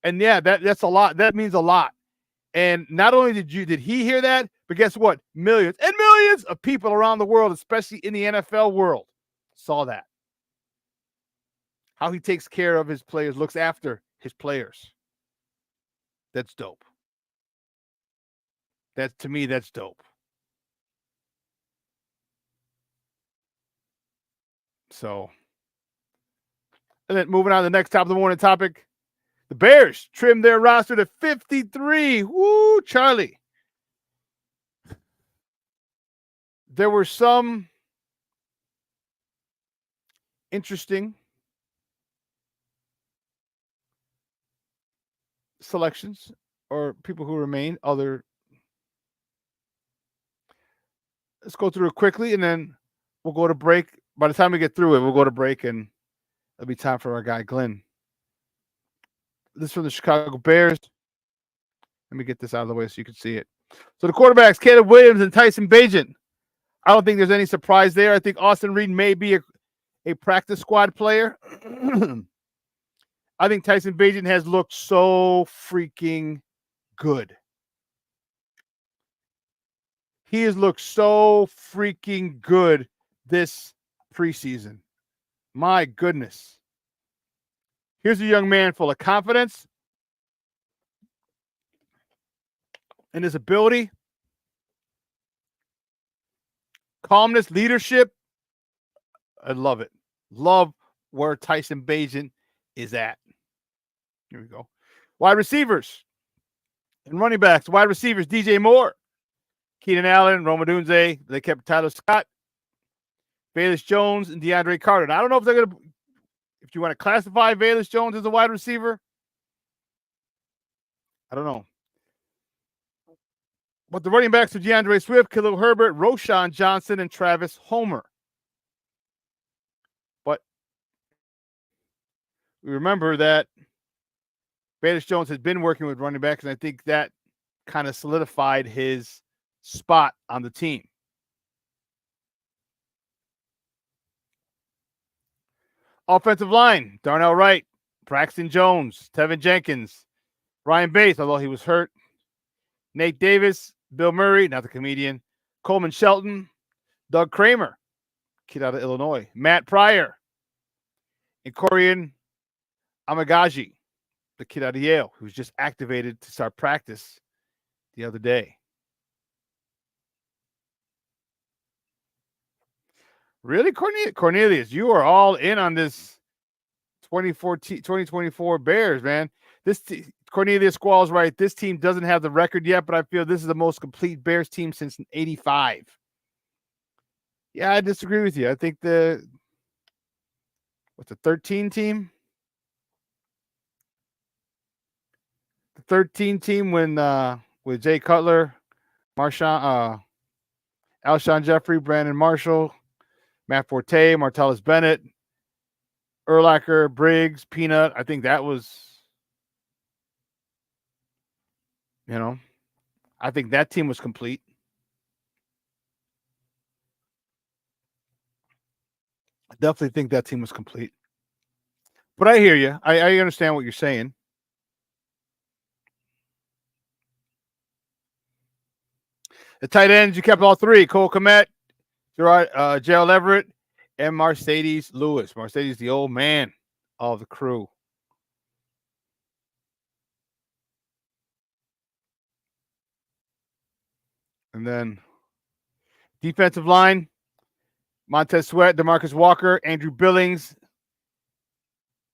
And yeah, that's a lot. That means a lot. And not only did he hear that, but guess what? Millions and millions of people around the world, especially in the NFL world, saw that. How he takes care of his players, looks after his players. That's dope. To me, that's dope. So, and then moving on to the next top of the morning topic. The Bears trimmed their roster to 53. Woo, Charlie. There were some interesting selections or people who remain. Let's go through it quickly, and then we'll go to break. by the time we get through it, we'll go to break and it'll be time for our guy Glenn. This is from the Chicago Bears. Let me get this out of the way so you can see it. So the quarterbacks, Caleb Williams and Tyson Bagent. I don't think there's any surprise there. I think Austin Reed may be a practice squad player. I think Tyson Bagent has looked so freaking good. He has looked so freaking good this preseason. My goodness. Here's a young man full of confidence and his ability, calmness, leadership. I love it. Love where Tyson Bagent is at. Here we go. Wide receivers and running backs. Wide receivers, DJ Moore, Keenan Allen, Rome Odunze. They kept Tyler Scott, Velus Jones, and DeAndre Carter. Now, I don't know if they're going to, if you want to classify Velus Jones as a wide receiver. I don't know. But the running backs are DeAndre Swift, Khalil Herbert, Roshan Johnson, and Travis Homer. But we remember that Velus Jones has been working with running backs, and I think that kind of solidified his spot on the team. Offensive line, Darnell Wright, Braxton Jones, Tevinjenkins, Ryan Bates, although he was hurt, Nate Davis, Bill Murray, not the comedian, Coleman Shelton, Doug Kramer, kid out of Illinois, Matt Pryor, and Corian Amagaji, the kid out of Yale, who was just activated to start practice the other day. Really, Cornelius, you are all in on this 2024 Bears, man. Cornelius Squall's right. This team doesn't have the record yet, but I feel this is the most complete Bears team since '85. Yeah, I disagree with you. I think the 13 team? The 13 team when with Jay Cutler, Alshon Jeffrey, Brandon Marshall, Matt Forte, Martellus Bennett, Urlacher, Briggs, Peanut. I think that was, I think that team was complete. I definitely think that team was complete. But I hear you. I understand what you're saying. The tight ends, you kept all three. Cole Kmet, Gerald Everett, and Mercedes Lewis. Mercedes, the old man of the crew. And then defensive line, Montez Sweat, DeMarcus Walker, Andrew Billings,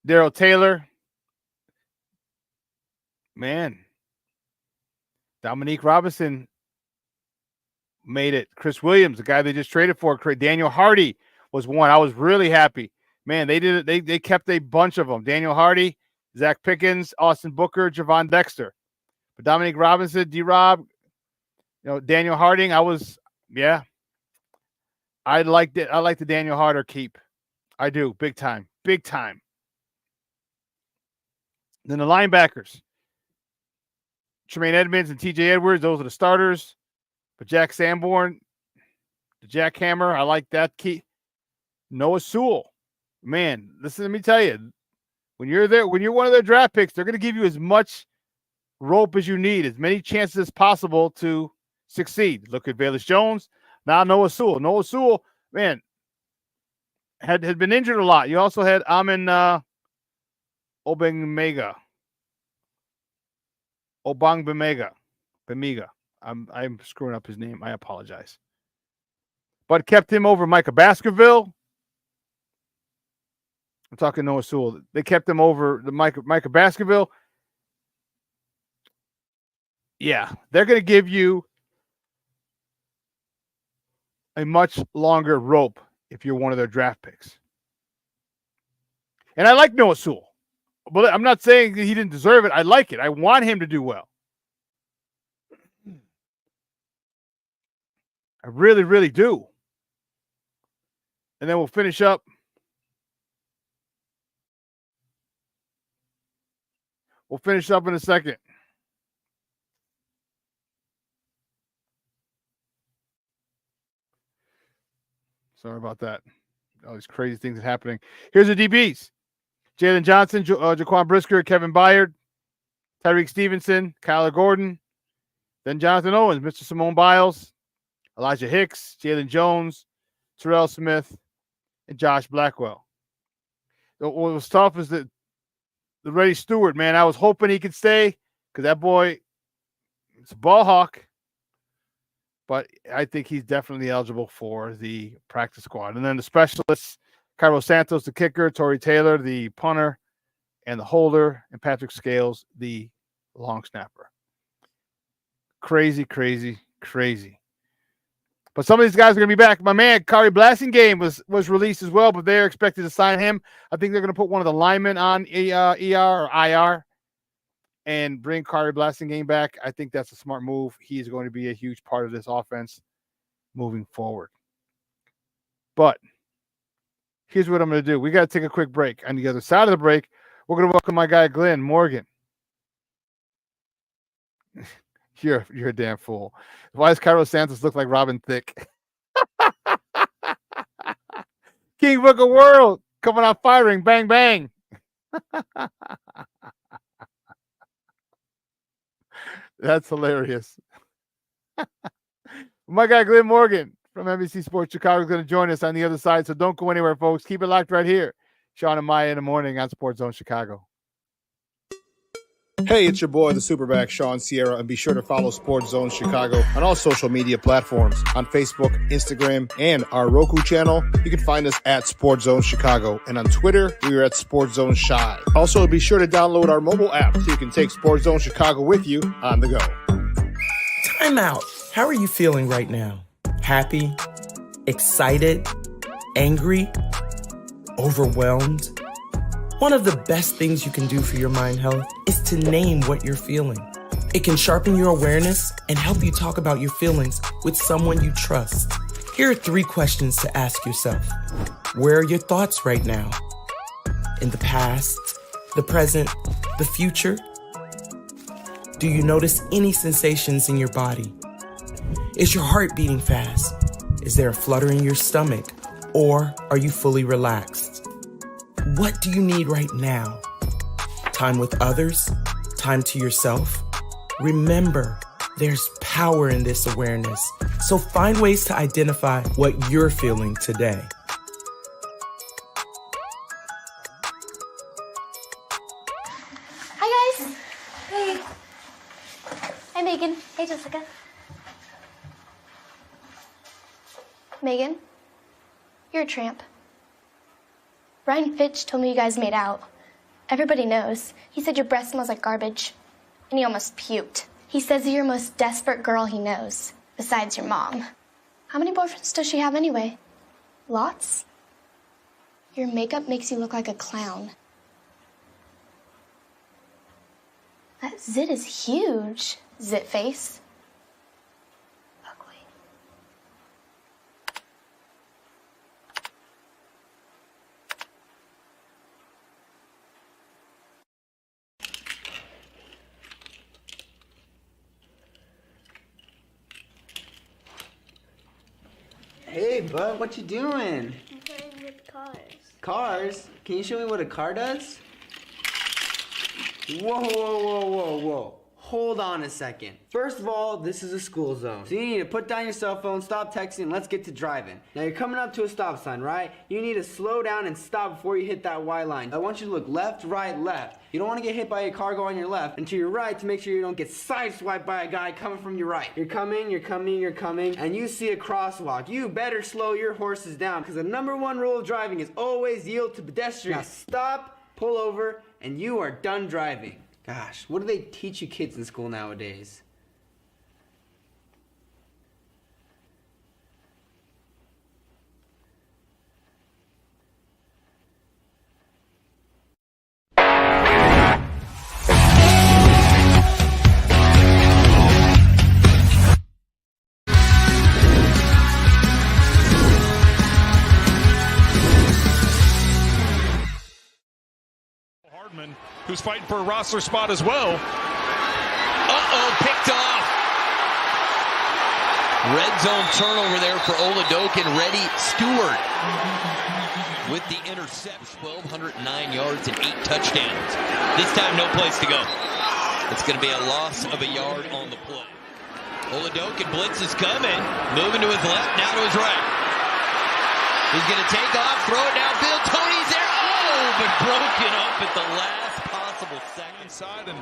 Darrell Taylor. Man, Dominique Robinson made it. Chris Williams, the guy they just traded for. Daniel Hardy was one. I was really happy. Man, they did it. They kept a bunch of them. Daniel Hardy, Zach Pickens, Austin Booker, Gervon Dexter. But Dominique Robinson, D-Rob, Daniel Harding, I liked it. I like the Daniel Harder keep. I do. Big time. Big time. Then the linebackers. Tremaine Edmonds and TJ Edwards, those are the starters. But Jack Sanborn, the jackhammer, I like that key. Noah Sewell. Man, listen, let me tell you. When you're there, when you're one of their draft picks, they're going to give you as much rope as you need, as many chances as possible to succeed. Look at Velus Jones. Now Noah Sewell. Noah Sewell, man, had been injured a lot. You also had Amin Bemiga. I'm screwing up his name. I apologize. But kept him over Micah Baskerville. I'm talking Noah Sewell. They kept him over the Micah Baskerville. Yeah, they're going to give you a much longer rope if you're one of their draft picks. And I like Noah Sewell. But I'm not saying that he didn't deserve it. I like it. I want him to do well. I really, really do. And then we'll finish up. We'll finish up in a second. Sorry about that. All these crazy things are happening. Here's the DBs. Jalen Johnson, Jaquan Brisker, Kevin Byard, Tyreek Stevenson, Kyler Gordon, then Jonathan Owens, Mr. Simone Biles, Elijah Hicks, Jalen Jones, Terrell Smith, and Josh Blackwell. What was tough is that the Reddy Stewart, man, I was hoping he could stay because that boy is a ball hawk. But I think he's definitely eligible for the practice squad. And then the specialists, Cairo Santos, the kicker, Torrey Taylor, the punter and the holder, and Patrick Scales, the long snapper. Crazy, crazy, crazy. But some of these guys are going to be back. My man, Kari Blasingame was released as well, but they're expected to sign him. I think they're going to put one of the linemen on ER or IR and bring Kari Blasingame back. I think that's a smart move. He's going to be a huge part of this offense moving forward. But here's what I'm going to do. We got to take a quick break. On the other side of the break, we're going to welcome my guy, Glenn Morgan. You're a damn fool. Why does Cairo Santos look like Robin Thicke? King Book of World coming out firing. Bang, bang. That's hilarious. My guy, Glenn Morgan from NBC Sports Chicago is going to join us on the other side. So don't go anywhere, folks. Keep it locked right here. Shawn and Maya in the morning on Sports Zone Chicago. Hey, it's your boy, the SuperBack, Shawn Sierra, and be sure to follow Sports Zone Chicago on all social media platforms, on Facebook, Instagram, and our Roku channel. You can find us at Sports Zone Chicago, and on Twitter, we are at Sports Zone Shy. Also, be sure to download our mobile app so you can take Sports Zone Chicago with you on the go. Time out. How are you feeling right now? Happy? Excited? Angry? Overwhelmed? One of the best things you can do for your mind health is to name what you're feeling. It can sharpen your awareness and help you talk about your feelings with someone you trust. Here are 3 questions to ask yourself. Where are your thoughts right now? In the past, the present, the future? Do you notice any sensations in your body? Is your heart beating fast? Is there a flutter in your stomach? Or are you fully relaxed? What do you need right now? Time with others? Time to yourself? Remember, there's power in this awareness. So find ways to identify what you're feeling today. Hi, guys. Hey. Hi, Megan. Hey, Jessica. Megan, you're a tramp. Brian Fitch told me you guys made out. Everybody knows. He said your breath smells like garbage. And he almost puked. He says you're the most desperate girl he knows, besides your mom. How many boyfriends does she have anyway? Lots? Your makeup makes you look like a clown. That zit is huge, zit face. Hey, bud, what you doing? I'm playing with cars. Cars? Can you show me what a car does? Whoa, whoa, whoa, whoa, whoa. Hold on a second. First of all, this is a school zone. So you need to put down your cell phone, stop texting, and let's get to driving. Now you're coming up to a stop sign, right? You need to slow down and stop before you hit that Y line. I want you to look left, right, left. You don't want to get hit by a car going on your left, and to your right to make sure you don't get sideswiped by a guy coming from your right. You're coming, and you see a crosswalk. You better slow your horses down, because the #1 rule of driving is always yield to pedestrians. Now stop, pull over, and you are done driving. Gosh, what do they teach you kids in school nowadays? freshman who's fighting for a roster spot as well. Picked off. Red zone turnover there for Oladoke and Reddy Stewart with the interception. 1,209 yards and 8 touchdowns. This time, no place to go. It's going to be a loss of a yard on the play. Oladoke and blitz is coming. Moving to his left, now to his right. He's going to take off, throw it downfield. Tony's there. But broken up at the last possible second. Inside, and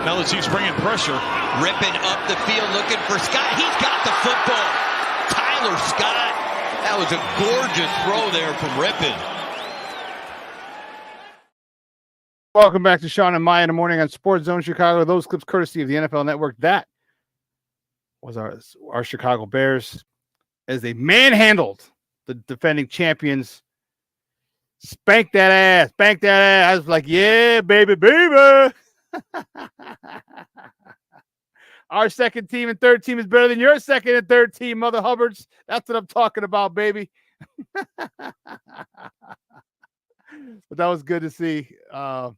now that he's bringing pressure. Ripping up the field, looking for Scott. He's got the football. Tyler Scott. That was a gorgeous throw there from Rippin. Welcome back to Shawn and Maya in the morning on Sports Zone Chicago. Those clips courtesy of the NFL Network. That was our Chicago Bears as they manhandled the defending champions. Spank that ass. Spank that ass. I was like, yeah, baby, baby. Our second team and third team is better than your second and third team, Mother Hubbards. That's what I'm talking about, baby. But that was good to see. The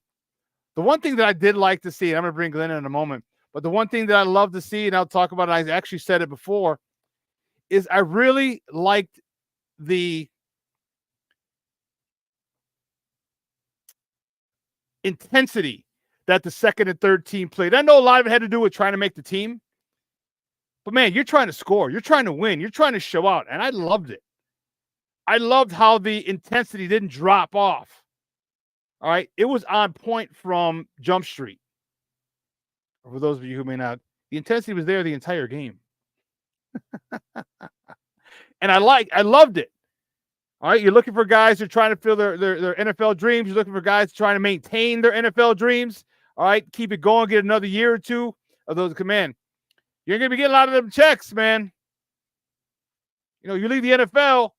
one thing that I did like to see, and I'm going to bring Glenn in a moment, but the one thing that I love to see, and I'll talk about it, I actually said it before, is I really liked the intensity that the second and third team played. I know a lot of it had to do with trying to make the team, but man, you're trying to score, you're trying to win, you're trying to show out, and I loved it. I loved how the intensity didn't drop off. All right, it was on point from Jump Street. For those of you who may not, the intensity was there the entire game. And I loved it. All right, you're looking for guys who are trying to fill their NFL dreams. You're looking for guys trying to maintain their NFL dreams. All right, keep it going, get another year or two of those command. You're going to be getting a lot of them checks, man. You know, you leave the NFL,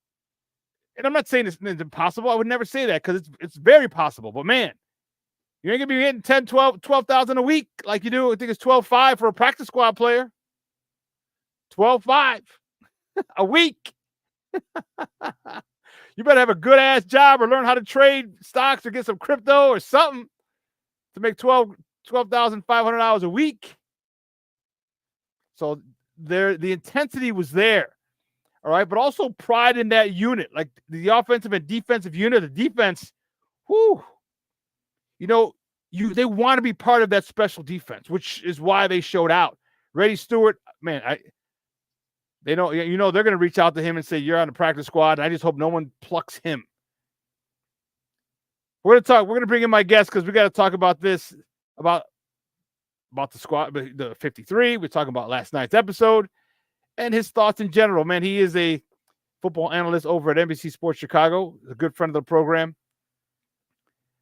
and I'm not saying it's impossible. I would never say that because it's very possible. But, man, you ain't going to be getting 10, 12,000 a week like you do. I think it's 12.5 for a practice squad player. 12.5 a week. You better have a good-ass job or learn how to trade stocks or get some crypto or something to make $12,500 a week. So the intensity was there, all right, but also pride in that unit, like the offensive and defensive unit. The defense, whoo, you know, they want to be part of that special defense, which is why they showed out. Reddy Stewart, man, they know, you know, they're going to reach out to him and say, you're on the practice squad. I just hope no one plucks him. We're going to bring in my guest because we got to talk about this, about the squad, the 53. We're talking about last night's episode and his thoughts in general. Man, he is a football analyst over at NBC Sports Chicago, a good friend of the program.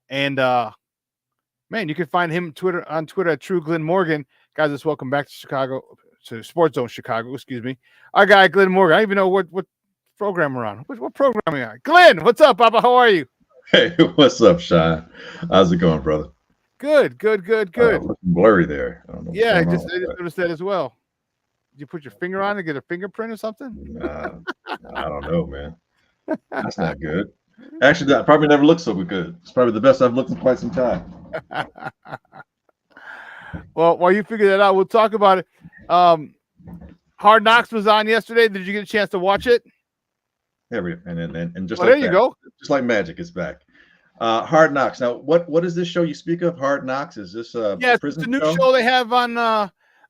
And, man, you can find him on Twitter at True Glenn Morgan. Guys, let's welcome back to Sports Zone Chicago, excuse me. Our guy, Glenn Morgan. I don't even know what program we're on. What program are we on? Glenn, what's up, Papa? How are you? Hey, what's up, Shawn? How's it going, brother? Good. Looking blurry there. I don't know yeah, I just noticed that as well. Did you put your finger on to get a fingerprint or something? I don't know, man. That's not good. Actually, that probably never looked so good. It's probably the best I've looked in quite some time. Well, while you figure that out, we'll talk about it. Hard Knocks was on yesterday. Did you get a chance to watch it? Yeah, and just well, like there you go. Just like magic, it's back. Hard Knocks. Now, what is this show you speak of? Hard Knocks? Is this a prison it's a new show they have on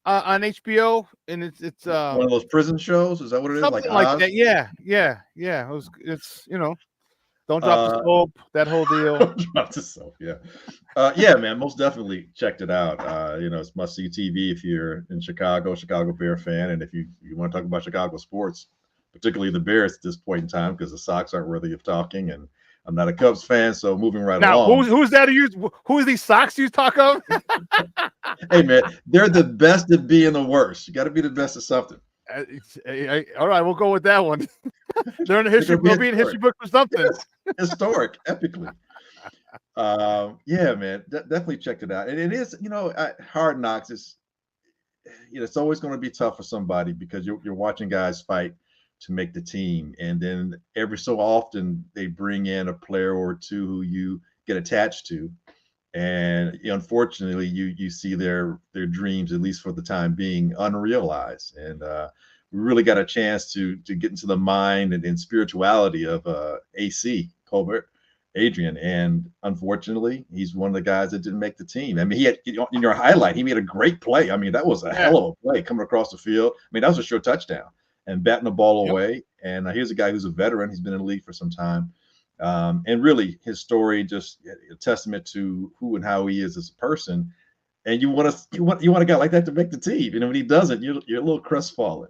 HBO, and it's one of those prison shows. Is that what it is? Something like that. Yeah. It's you know, don't drop the soap. That whole deal. Don't drop the soap. Yeah. Yeah, man. Most definitely checked it out. You know, it's must see TV if you're in Chicago Bear fan, and if you want to talk about Chicago sports, particularly the Bears at this point in time, because the Sox aren't worthy of talking, and I'm not a Cubs fan, so moving right along. Who's that? Who's these Sox you talk of? Hey, man, they're the best at being the worst. You got to be the best at something. All right, we'll go with that one. They're in the history. They'll be in history book for something. Yes. Historic, epically. Yeah, man, definitely checked it out. And it is, you know, Hard Knocks is, you know, it's always going to be tough for somebody because you're watching guys fight to make the team, and then every so often they bring in a player or two who you get attached to. And unfortunately, you see their dreams, at least for the time being, unrealized. And we really got a chance to get into the mind and spirituality of AC Colbert Adrian. And unfortunately, he's one of the guys that didn't make the team. I mean, he had, in your highlight, he made a great play. I mean, that was a hell of a play coming across the field. I mean, that was a sure touchdown and batting the ball away. And here's a guy who's a veteran. He's been in the league for some time. And really, his story just a testament to who and how he is as a person. And you want a guy like that to make the team. When he doesn't, you're a little crestfallen.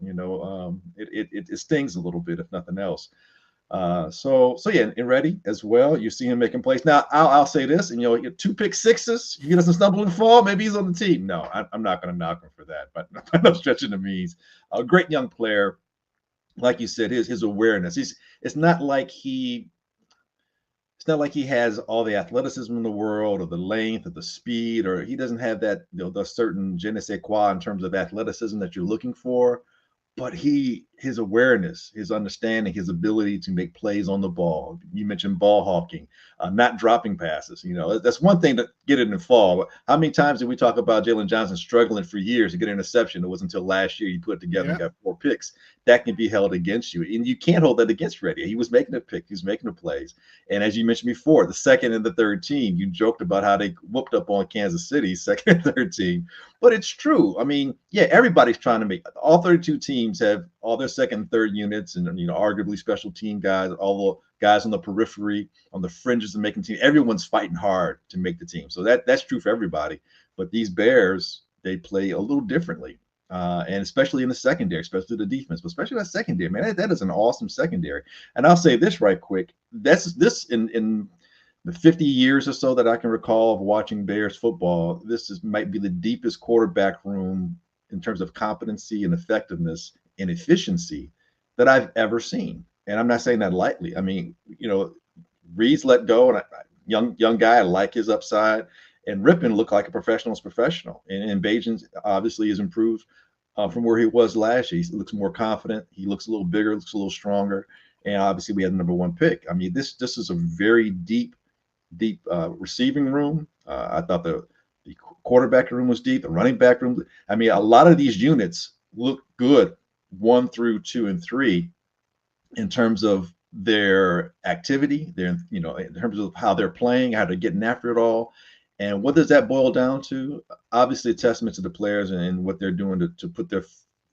It stings a little bit, if nothing else. So yeah, and Reddy as well. You see him making plays. Now I'll say this, and 2 pick sixes. He doesn't stumble and fall. Maybe he's on the team. No, I'm not going to knock him for that. But no stretching the means. A great young player, like you said, his awareness. It's not like he has all the athleticism in the world, or the length, or the speed, or he doesn't have that, the certain je ne sais quoi in terms of athleticism that you're looking for. But his awareness, his understanding, his ability to make plays on the ball. You mentioned ball hawking, not dropping passes. That's one thing to get it in fall. How many times did we talk about Jalen Johnson struggling for years to get an interception? It wasn't until last year he put it together and got 4 picks. That can be held against you. And you can't hold that against Reddy. He was making the pick. He was making the plays. And as you mentioned before, the second and the third team, you joked about how they whooped up on Kansas City, second and third team. But it's true. I mean, yeah, everybody's trying to make – all 32 teams have all their second and third units and, arguably special team guys, all the guys on the periphery, on the fringes of making team. Everyone's fighting hard to make the team. So that's true for everybody. But these Bears, they play a little differently. And especially in the secondary, especially the defense, but especially that secondary, man, that is an awesome secondary. And I'll say this right quick. This in the 50 years or so that I can recall of watching Bears football, might be the deepest quarterback room in terms of competency and effectiveness and efficiency that I've ever seen. And I'm not saying that lightly. I mean, Reed's let go, and young guy, I like his upside. And Rippon looked like a professional's professional. And Bajan obviously has improved from where he was last year. He looks more confident. He looks a little bigger, looks a little stronger. And obviously we had the number 1 pick. I mean, this is a very deep receiving room. I thought the quarterback room was deep, the running back room. I mean, a lot of these units look good 1 through 2 and 3 in terms of their activity, in terms of how they're playing, how they're getting after it all. And what does that boil down to? Obviously, a testament to the players and what they're doing to put their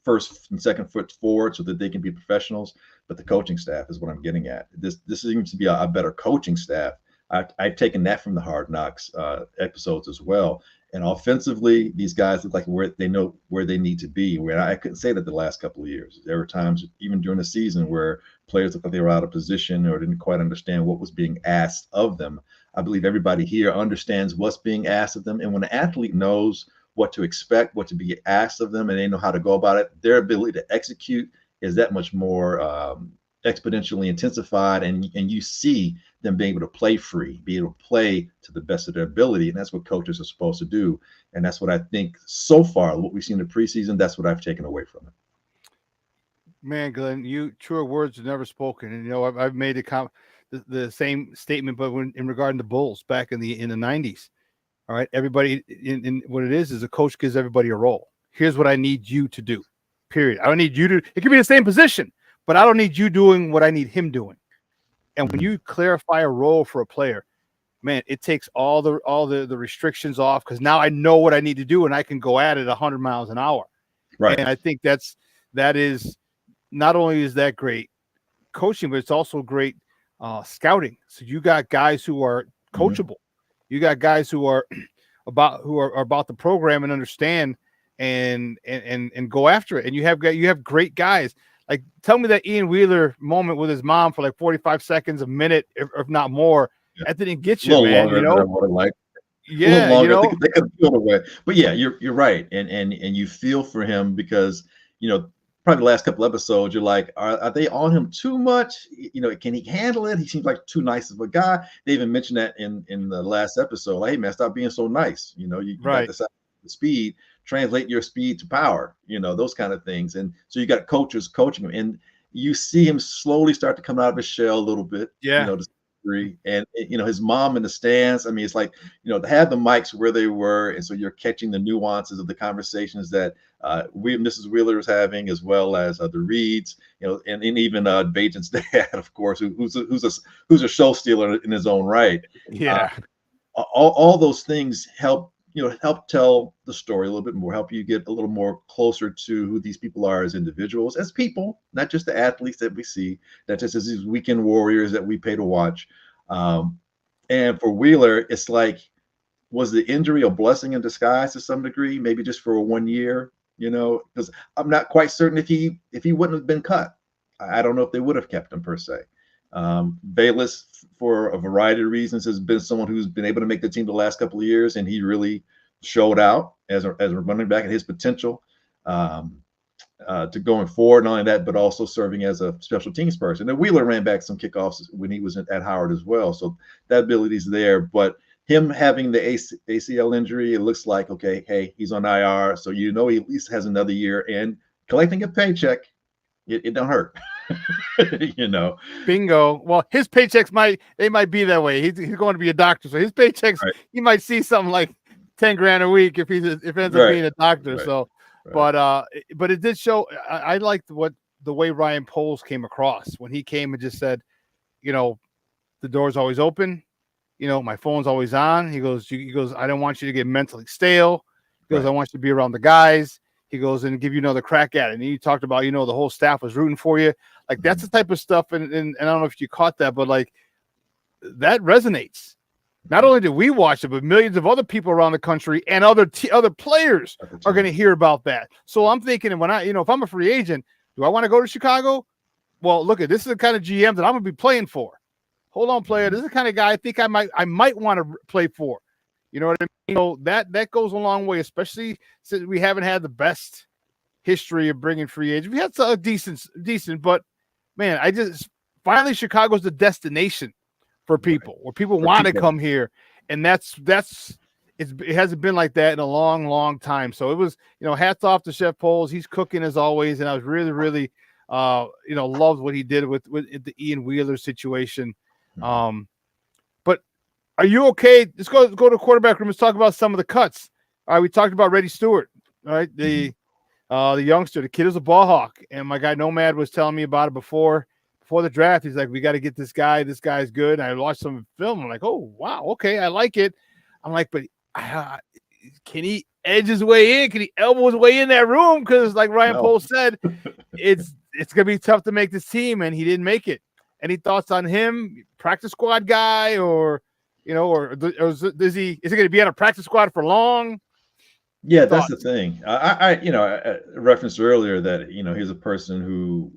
first and second foot forward so that they can be professionals. But the coaching staff is what I'm getting at. This seems to be a better coaching staff. I've taken that from the Hard Knocks episodes as well. And offensively, these guys look like they know where they need to be. Where I couldn't say that the last couple of years. There were times, even during the season, where players looked like they were out of position or didn't quite understand what was being asked of them. I believe everybody here understands what's being asked of them. And when an athlete knows what to expect, what to be asked of them, and they know how to go about it, their ability to execute is that much more exponentially intensified. And you see them being able to play free, be able to play to the best of their ability. And that's what coaches are supposed to do. And that's what I think so far, what we've seen in the preseason, that's what I've taken away from it. Man, Glenn, truer words are never spoken. And, I've made the same statement, but in regarding the Bulls back in the 90s, all right, everybody in what it is a coach gives everybody a role. Here's what I need you to do, period. I don't need you to, it could be the same position, but I don't need you doing what I need him doing. And when you clarify a role for a player, man, it takes all the restrictions off, because now I know what I need to do and I can go at it 100 miles an hour. Right. And I think that is not only is that great coaching, but it's also great scouting. So you got guys who are coachable. You got guys who are about the program and understand and go after it. And you have great guys. Like, tell me that Ian Wheeler moment with his mom for like 45 seconds, a minute, if not more. Yeah. That didn't get you, man. Longer than I would have liked. Yeah, longer. They could feel the way. But yeah, you're right, and you feel for him because probably the last couple episodes, you're like, are they on him too much? Can he handle it? He seems like too nice of a guy. They even mentioned that in the last episode. Like, hey man, stop being so nice. You right. got the speed. Translate your speed to power. Those kind of things. And so you got coaches coaching him, and you see him slowly start to come out of his shell a little bit. Yeah. agree. And his mom in the stands. I mean, it's like, to have the mics where they were, and so you're catching the nuances of the conversations that Mrs. Wheeler is having, as well as the Reeds, and even Bajan's dad, of course, who's a show stealer in his own right. Yeah. All those things help tell the story a little bit more, help you get a little more closer to who these people are as individuals, as people, not just the athletes that we see, not just as these weekend warriors that we pay to watch. And for Wheeler, it's like, was the injury a blessing in disguise to some degree? Maybe just for 1 year, because I'm not quite certain if he wouldn't have been cut. I don't know if they would have kept him per se. Bayless, for a variety of reasons, has been someone who's been able to make the team the last couple of years, and he really showed out as a running back and his potential to going forward. Not only that, but also serving as a special teams person. And Wheeler ran back some kickoffs when he was at Howard as well, so that ability's there. But him having the ACL injury, it looks like, okay, hey, he's on IR, so he at least has another year, and collecting a paycheck, it don't hurt. Bingo. Well, his paychecks might be that way. He's going to be a doctor, so his paychecks, right. He might see something like 10 grand a week if it ends up being a doctor. Right. So, right. But it did show. I liked the way Ryan Poles came across when he came and just said, the door's always open. My phone's always on. He goes, I don't want you to get mentally stale. He goes, right. I want you to be around the guys. He goes and give you another crack at it. And he talked about, the whole staff was rooting for you. Like, that's the type of stuff. And I don't know if you caught that, but like, that resonates. Not only did we watch it, but millions of other people around the country and other players are going to hear about that. So I'm thinking, when if I'm a free agent, do I want to go to Chicago? Well, look, this is the kind of GM that I'm going to be playing for. Hold on, player. This is the kind of guy I think I might want to play for. You know what I mean? So that goes a long way, especially since we haven't had the best history of bringing free agents. We had a decent, but man, finally Chicago's the destination for people, where people want to come here, and it hasn't been like that in a long, long time. So it was, hats off to Chef Poles. He's cooking as always, and I was really, really, loved what he did with the Ian Wheeler situation. But are you okay? Let's go to the quarterback room. Let's talk about some of the cuts. All right, we talked about Reddy Stewart. All right, the youngster, the kid is a ball hawk, and my guy Nomad was telling me about it before the draft. He's like, we got to get this guy. This guy's good. And I watched some film. I'm like, oh wow, okay, I like it. I'm like, but can he edge his way in? Can he elbow his way in that room? Because like Ryan Poles said, it's gonna be tough to make this team, and he didn't make it. Any thoughts on him? Practice squad guy, or is he going to be on a practice squad for long? Yeah, that's the thing. I referenced earlier that he's a person who,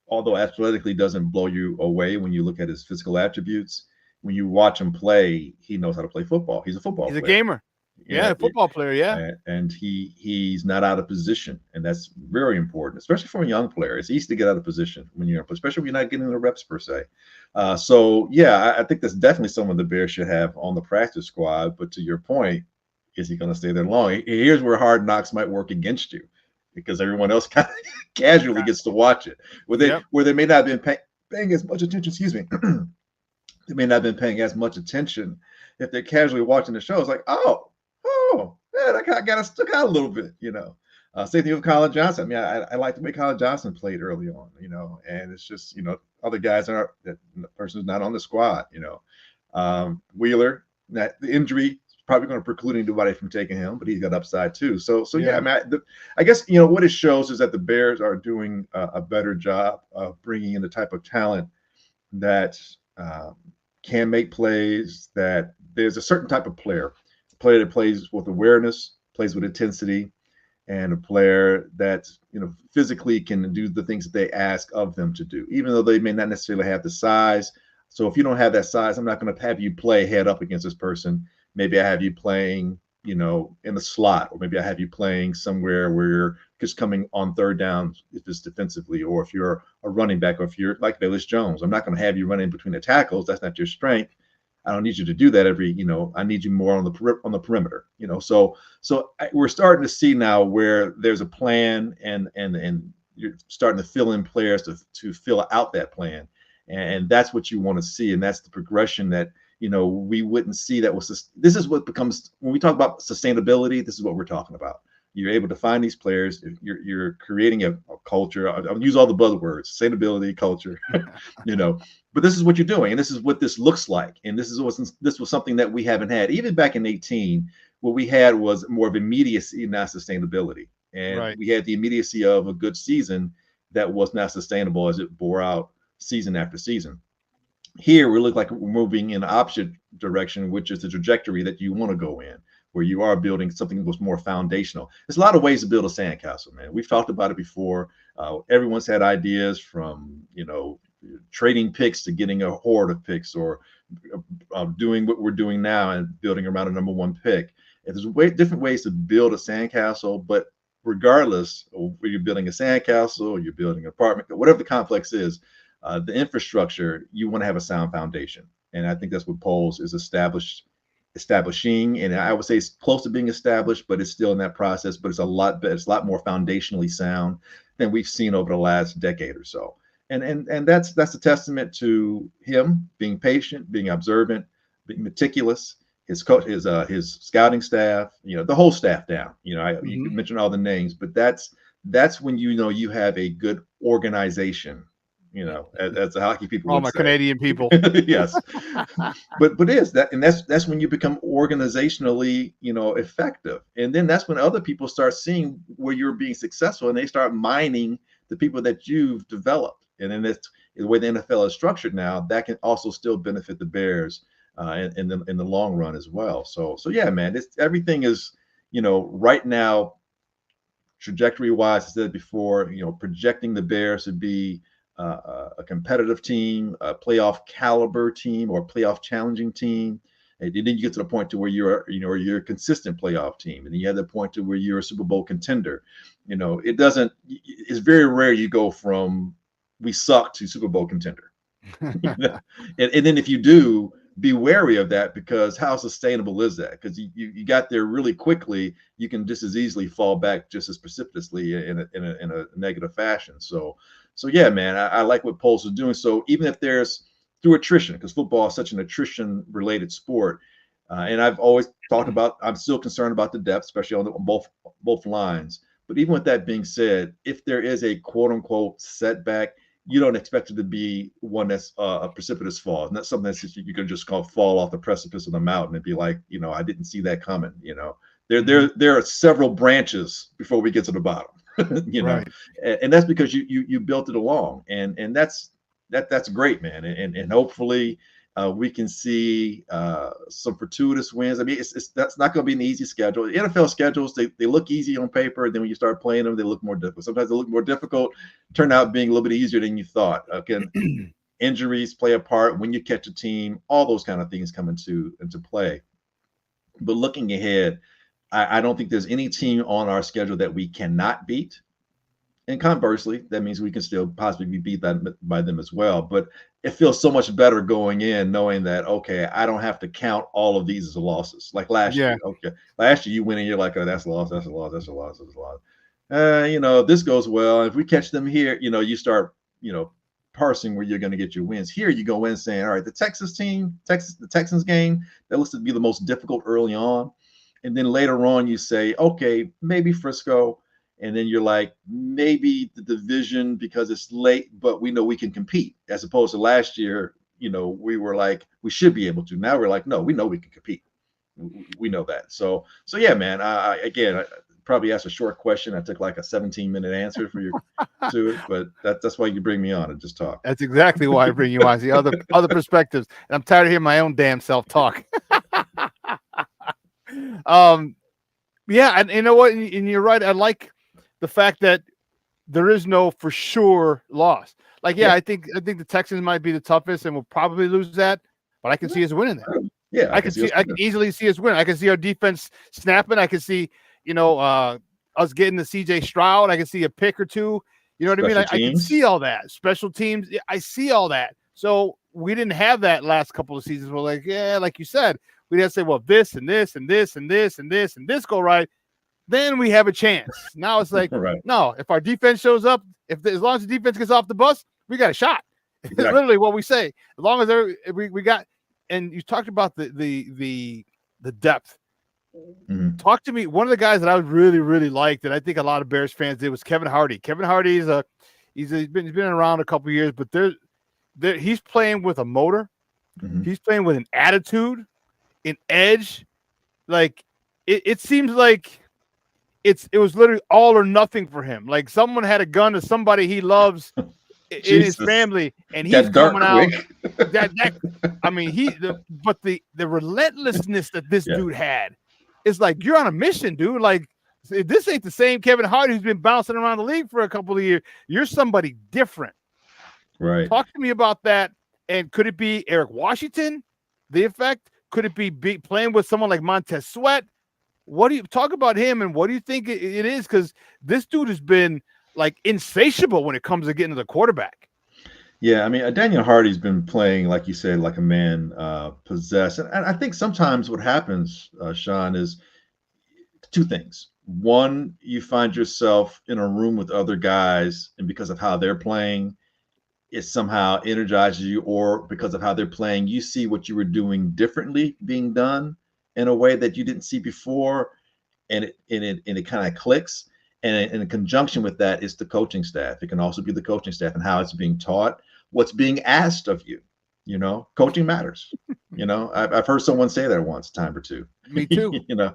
although athletically doesn't blow you away when you look at his physical attributes, when you watch him play, he knows how to play football. He's a football player. He's a gamer. Yeah, a football player, yeah. And he's not out of position, and that's very important, especially for a young player. It's easy to get out of position especially when you're not getting the reps per se. So yeah, I think that's definitely someone the Bears should have on the practice squad. But to your point, is he going to stay there long? Here's where Hard Knocks might work against you, because everyone else kind of casually gets to watch it, where they may not have been paying as much attention. Excuse me. They may not have been paying as much attention if they're casually watching the show. It's like, oh, man, I got to stick out a little bit, Same thing with Colin Johnson. I mean, I like the way Colin Johnson played early on, and it's just, other guys that the person's not on the squad, Wheeler, the injury is probably going to preclude anybody from taking him, but he's got upside too. So yeah, I mean, I guess, what it shows is that the Bears are doing a better job of bringing in the type of talent that can make plays, that there's a certain type of player that plays with awareness, plays with intensity, and a player that physically can do the things that they ask of them to do, even though they may not necessarily have the size. So if you don't have that size, I'm not going to have you play head up against this person. Maybe I have you playing, in the slot, or maybe I have you playing somewhere where you're just coming on third down if it's defensively, or if you're a running back, or if you're like Velus Jones. I'm not going to have you running between the tackles. That's not your strength. I don't need you to do that I need you more on the perimeter, So we're starting to see now where there's a plan, and you're starting to fill in players to fill out that plan. And that's what you want to see. And that's the progression that, we wouldn't see. This is what becomes, when we talk about sustainability, this is what we're talking about. You're able to find these players. You're creating a culture. I'll use all the buzzwords: sustainability, culture, But this is what you're doing, and this is what this looks like. And this was something that we haven't had. Even back in 2018, what we had was more of immediacy, not sustainability. And we had the immediacy of a good season that was not sustainable as it bore out season after season. Here, we look like we're moving in the opposite direction, which is the trajectory that you want to go in, where you are building something that was more foundational. There's a lot of ways to build a sandcastle, man. We've talked about it before. Everyone's had ideas from, trading picks to getting a horde of picks, or doing what we're doing now and building around a number one pick. And there's different ways to build a sandcastle, but regardless of whether you're building a sandcastle or you're building an apartment, whatever the complex is, the infrastructure, you want to have a sound foundation. And I think that's what Poles is establishing. And I would say it's close to being established, but it's still in that process. But it's a lot more foundationally sound than we've seen over the last decade or so. And that's a testament to him being patient, being observant, being meticulous, his coach, his scouting staff, the whole staff down. You mentioned all the names, but that's when you have a good organization. As the hockey people, all my say. Canadian people, yes, but it is that, and that's when you become organizationally, effective, and then that's when other people start seeing where you're being successful, and they start mining the people that you've developed, and then that's the way the NFL is structured now. That can also still benefit the Bears in the long run as well. So yeah, man, everything is right now, trajectory wise. I said before, projecting the Bears to be a competitive team, a playoff caliber team, or playoff challenging team. And then you get to the point to where you're a consistent playoff team. And then you have the point to where you're a Super Bowl contender. It's very rare you go from we suck to Super Bowl contender. and then if you do, be wary of that, because how sustainable is that? Because you got there really quickly, you can just as easily fall back just as precipitously in a negative fashion. So yeah, man, I like what Poles is doing. So even if there's through attrition, because football is such an attrition-related sport, and I've always talked about, I'm still concerned about the depth, especially on both lines. But even with that being said, if there is a quote-unquote setback, you don't expect it to be one that's a precipitous fall. It's not something that's you can just fall off the precipice of the mountain and be like, I didn't see that coming. There are several branches before we get to the bottom. Right. And that's because you built it along, and that's great, man. And hopefully we can see some fortuitous wins. I mean, that's not going to be an easy schedule. The NFL schedules, they look easy on paper, and then when you start playing them, they look more difficult. Sometimes they look more difficult, turn out being a little bit easier than you thought. Again, injuries play a part when you catch a team. All those kind of things come into play. But looking ahead, I don't think there's any team on our schedule that we cannot beat. And conversely, that means we can still possibly be beat by them as well. But it feels so much better going in knowing that, okay, I don't have to count all of these as losses. Like last year, okay. Last year you win and you're like, oh, that's a loss, that's a loss, that's a loss, that's a loss. If this goes well, if we catch them here, you start, parsing where you're going to get your wins. Here you go in saying, all right, the Texans game, that looks to be the most difficult early on. And then later on, you say, okay, maybe Frisco. And then you're like, maybe the division because it's late, but we know we can compete. As opposed to last year, we were like, we should be able to. Now we're like, no, we know we can compete. We know that. So yeah, man. I probably asked a short question. I took like a 17-minute answer for you to it, but that's why you bring me on and just talk. That's exactly why I bring you on. The other perspectives. And I'm tired of hearing my own damn self talk. Yeah, and you know what? And you're right. I like the fact that there is no for sure loss. Like, I think the Texans might be the toughest, and we'll probably lose that. But I can see us winning that. Yeah, I can easily see us winning. I can see our defense snapping. I can see us getting the CJ Stroud. I can see a pick or two. You know what I mean? I can see all that. Special teams. I see all that. So we didn't have that last couple of seasons. We're like, like you said. We'd have to say, well, this and this and this and this and this and this go right, then we have a chance. Now it's like, no, if our defense shows up, as long as the defense gets off the bus, we got a shot. Exactly. Literally what we say. As long as we got, and you talked about the depth. Mm-hmm. Talk to me. One of the guys that I really, really liked that I think a lot of Bears fans did was Kevin Hardy. Kevin Hardy is he's been around a couple of years, but he's playing with a motor. Mm-hmm. He's playing with an attitude, an edge. Like it seems like it was literally all or nothing for him. Like someone had a gun to somebody he loves in his family, and he's coming out. I mean, but the relentlessness that this dude had is like, you're on a mission, dude. Like, this ain't the same Kevin Hart who's been bouncing around the league for a couple of years. You're somebody different. Right. Talk to me about that. And could it be Eric Washington, the effect? Could it be playing with someone like Montez Sweat? What do you talk about him, and what do you think it is? Because this dude has been like insatiable when it comes to getting to the quarterback. Yeah, I mean, Daniel Hardy's been playing, like you said, like a man possessed. And I think sometimes what happens, Shawn, is two things. One, you find yourself in a room with other guys, and because of how they're playing, it somehow energizes you, or because of how they're playing, you see what you were doing differently being done in a way that you didn't see before, and it kind of clicks. And in conjunction with that is the coaching staff. It can also be the coaching staff and how it's being taught, what's being asked of you. You know, coaching matters. You know, I've heard someone say that once, a time or two. Me too. You know,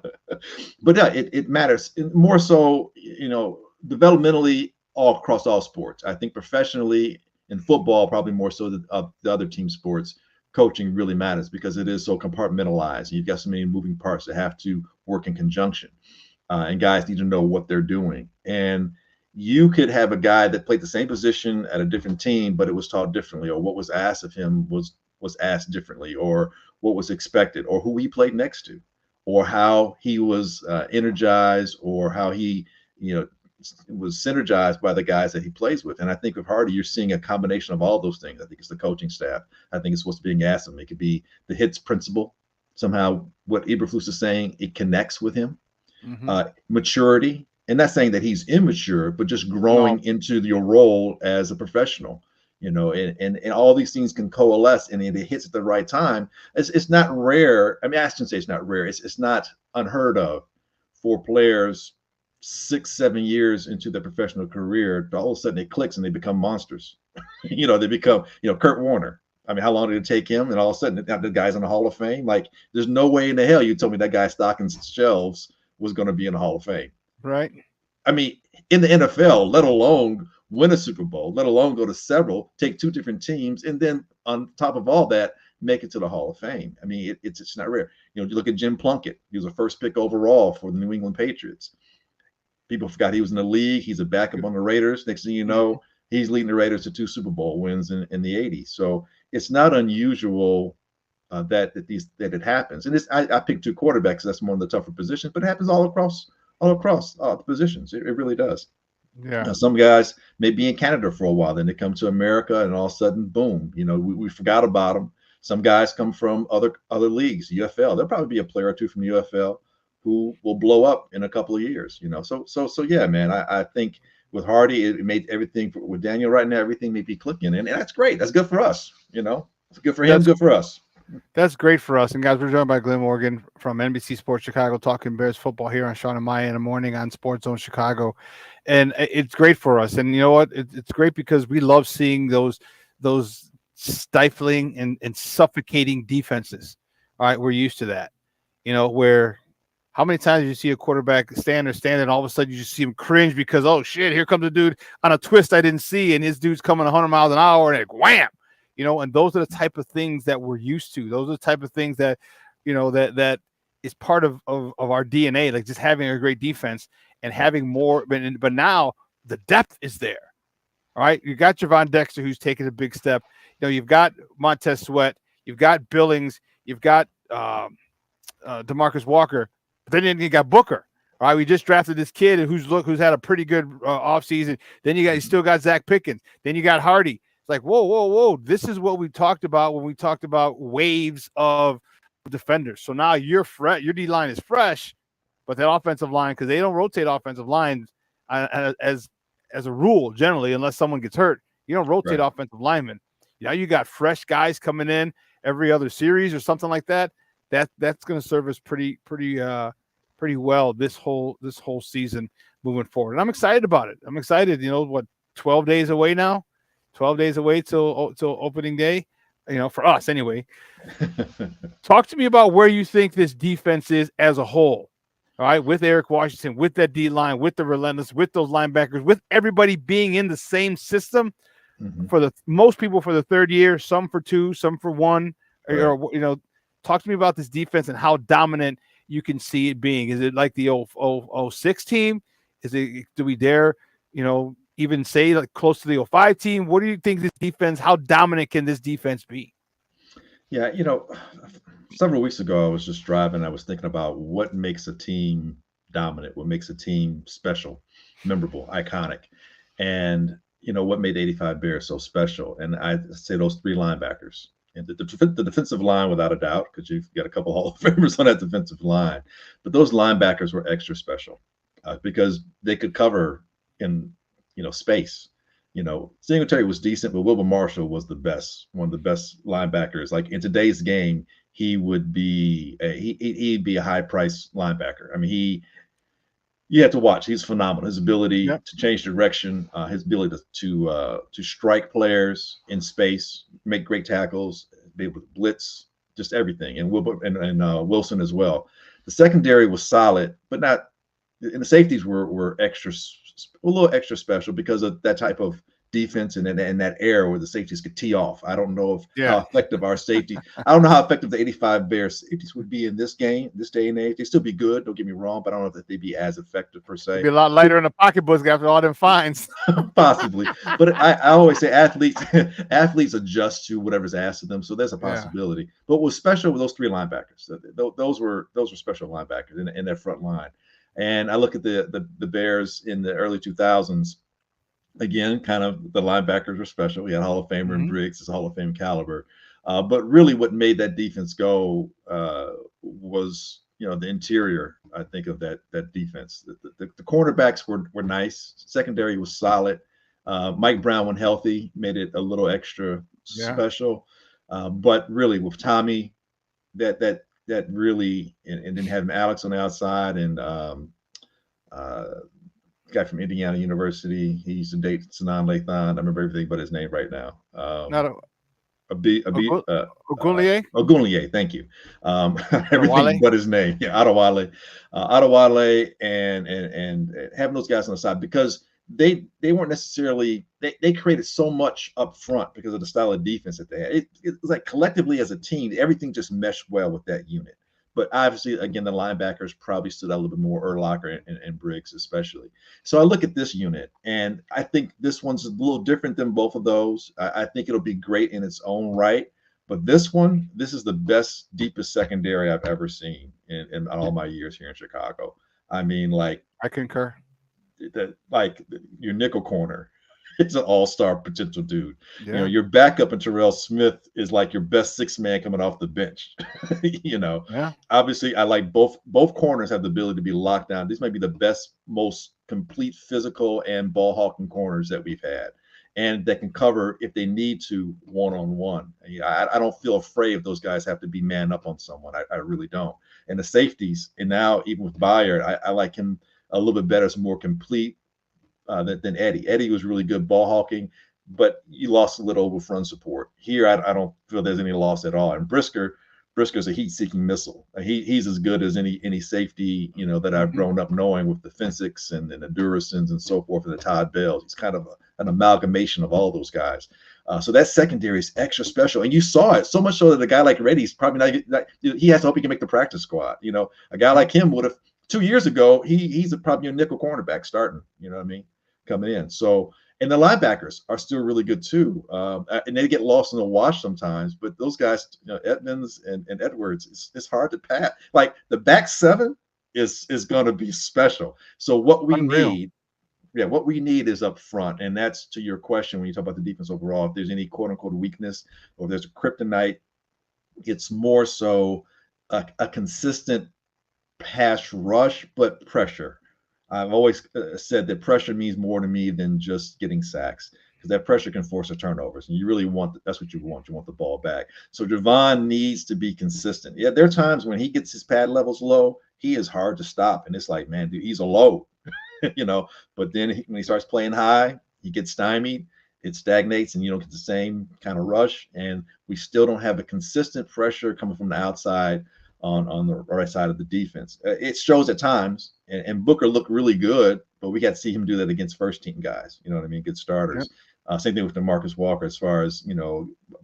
but yeah, it matters more so. You know, developmentally all across all sports. I think professionally in football, probably more so than the other team sports, coaching really matters because it is so compartmentalized. You've got so many moving parts that have to work in conjunction. And guys need to know what they're doing. And you could have a guy that played the same position at a different team, but it was taught differently, or what was asked of him was asked differently, or what was expected, or who he played next to, or how he was energized, or how he, was synergized by the guys that he plays with. And I think with Hardy, you're seeing a combination of all those things. I think it's the coaching staff. I think it's what's being asked of him. It could be the hits principle. Somehow what Eberflus is saying, it connects with him. Mm-hmm. Maturity, and not saying that he's immature, but just growing into your role as a professional, and all these things can coalesce, and it hits at the right time. It's not rare. I mean, I shouldn't say it's not rare. It's not unheard of for players 6-7 years into their professional career, all of a sudden it clicks and they become monsters. They become, Kurt Warner. I mean, how long did it take him? And all of a sudden the guy's in the Hall of Fame. Like, there's no way in the hell you told me that guy's stocking shelves was going to be in the Hall of Fame. Right. I mean, in the NFL, let alone win a Super Bowl, let alone go to several, take two different teams, and then on top of all that, make it to the Hall of Fame. I mean, it's not rare. You look at Jim Plunkett. He was a first pick overall for the New England Patriots. People forgot he was in the league. He's a backup on the Raiders. Next thing you know, he's leading the Raiders to 2 Super Bowl wins in the 80s. So it's not unusual that it happens. And I picked 2 quarterbacks. That's one of the tougher positions, but it happens all across the positions. It really does. Yeah. Some guys may be in Canada for a while, then they come to America, and all of a sudden, boom, we forgot about them. Some guys come from other leagues, UFL. There'll probably be a player or two from UFL who will blow up in a couple of years. So yeah, man. I think with Hardy, it made everything with Daniel right now. Everything may be clicking, and that's great. That's good for us. It's good for him. Good for us. That's great for us. And guys, we're joined by Glenn Morgan from NBC Sports Chicago, talking Bears football here on Shawn and Maya in the morning on Sports Zone Chicago. And it's great for us. And you know what? It's great because we love seeing those stifling and suffocating defenses. All right, we're used to that. Where how many times do you see a quarterback stand and all of a sudden you just see him cringe because, oh shit, here comes a dude on a twist I didn't see, and his dude's coming 100 miles an hour, and it wham. And those are the type of things that we're used to. Those are the type of things that, that is part of our DNA, like just having a great defense and having more. But now the depth is there. All right. You got Gervon Dexter, who's taking a big step. You've got Montez Sweat. You've got Billings. You've got DeMarcus Walker. But then you got Booker. All right. We just drafted this kid who's had a pretty good offseason. Then you still got Zach Pickens. Then you got Hardy. It's like, whoa. This is what we talked about when we talked about waves of defenders. So now your D-line is fresh, but that offensive line, because they don't rotate offensive lines as a rule, generally, unless someone gets hurt. You don't rotate offensive linemen. you got fresh guys coming in every other series or something like that. That's going to serve us pretty well this whole season moving forward. And I'm excited about it. I'm excited. 12 days away now, 12 days away till opening day. For us anyway. Talk to me about where you think this defense is as a whole. All right, with Eric Washington, with that D line, with the relentless, with those linebackers, with everybody being in the same system. For most people for the third year, some for 2, some for 1. Right. Or talk to me about this defense and how dominant you can see it being. Is it like the 06 team? Is it? Do we dare, even say like close to the 05 team? What do you think this defense? How dominant can this defense be? Yeah, several weeks ago I was just driving. I was thinking about what makes a team dominant, what makes a team special, memorable, iconic, and what made the '85 Bears so special. And I say those 3 linebackers. And the defensive line, without a doubt, because you've got a couple Hall of Famers on that defensive line. But those linebackers were extra special because they could cover in, space. Singletary was decent, but Wilbur Marshall was the best, one of the best linebackers. Like in today's game, he would be he'd be a high-priced linebacker. I mean, you have to watch. He's phenomenal. His ability to change direction, his ability to strike players in space, make great tackles, be able to blitz, just everything. And Wilson as well. The secondary was solid, but not. And the safeties were a little extra special because of that type of defense and that era where the safeties could tee off. I don't know how effective our safety. I don't know how effective the '85 Bears safeties would be in this game, this day and age. They'd still be good. Don't get me wrong, but I don't know if they'd be as effective per se. It'd be a lot lighter in the pocketbook after all them fines. Possibly, but I always say athletes adjust to whatever's asked of them, so there's a possibility. But what was special with those 3 linebackers? Those were special linebackers in their front line. And I look at the Bears in the early 2000s. Again, kind of the linebackers were special. We had Hall of Famer and Briggs is Hall of Fame caliber. But really what made that defense go was, the interior, I think, of that defense. The cornerbacks were nice. Secondary was solid. Mike Brown, when healthy, made it a little extra special. But really with Tommy, that really, and then having Alex on the outside and guy from Indiana University. He used to date Sanan Lathan. I remember everything but his name right now. Ogunleye? Ogunleye, thank you. Everything but his name. Yeah, Adewale and having those guys on the side because they weren't necessarily they created so much up front because of the style of defense that they had. It was like collectively as a team, everything just meshed well with that unit. But obviously, again, the linebackers probably stood out a little bit more, Urlacher and Briggs especially. So I look at this unit, and I think this one's a little different than both of those. I think it'll be great in its own right. But this is the best, deepest secondary I've ever seen in all my years here in Chicago. I mean, like I concur. Your nickel corner. It's an all-star potential dude. Yeah. Your backup in Terrell Smith is like your best 6th man coming off the bench. Obviously, I like both corners have the ability to be locked down. These might be the best, most complete physical and ball hawking corners that we've had, and that can cover if they need to one-on-one. I don't feel afraid if those guys have to be man up on someone. I really don't. And the safeties, and now even with Bayard, I like him a little bit better, more complete. Than Eddie. Eddie was really good ball hawking, but you lost a little with run support. Here, I don't feel there's any loss at all. And Brisker's a heat-seeking missile. He's as good as any safety that I've grown up knowing with the Fensics and the Durisons and so forth, and the Todd Bells. He's kind of an amalgamation of all those guys. So that secondary is extra special, and you saw it so much so that a guy like Reddy's probably not. He has to hope he can make the practice squad. A guy like him would have 2 years ago. He's probably a nickel cornerback starting. You know what I mean? Coming in. So, and the linebackers are still really good too. And they get lost in the wash sometimes, but those guys, Edmonds and Edwards, it's hard to pass. Like the back 7 is going to be special. So what we need is up front. And that's to your question when you talk about the defense overall. If there's any quote unquote weakness or if there's a kryptonite, it's more so a consistent pass rush, but pressure. I've always said that pressure means more to me than just getting sacks. because that pressure can force a turnovers, and you really want that's what you want. You want the ball back. So Gervon needs to be consistent. Yeah, there are times when he gets his pad levels low, he is hard to stop, and it's like, man, dude, he's a load, But then when he starts playing high, he gets stymied. It stagnates, and you don't get the same kind of rush. And we still don't have a consistent pressure coming from the outside on the right side of the defense. It shows at times, and Booker looked really good, but we got to see him do that against first team guys. You know what I mean? Good starters. Yep. Same thing with DeMarcus Walker as far as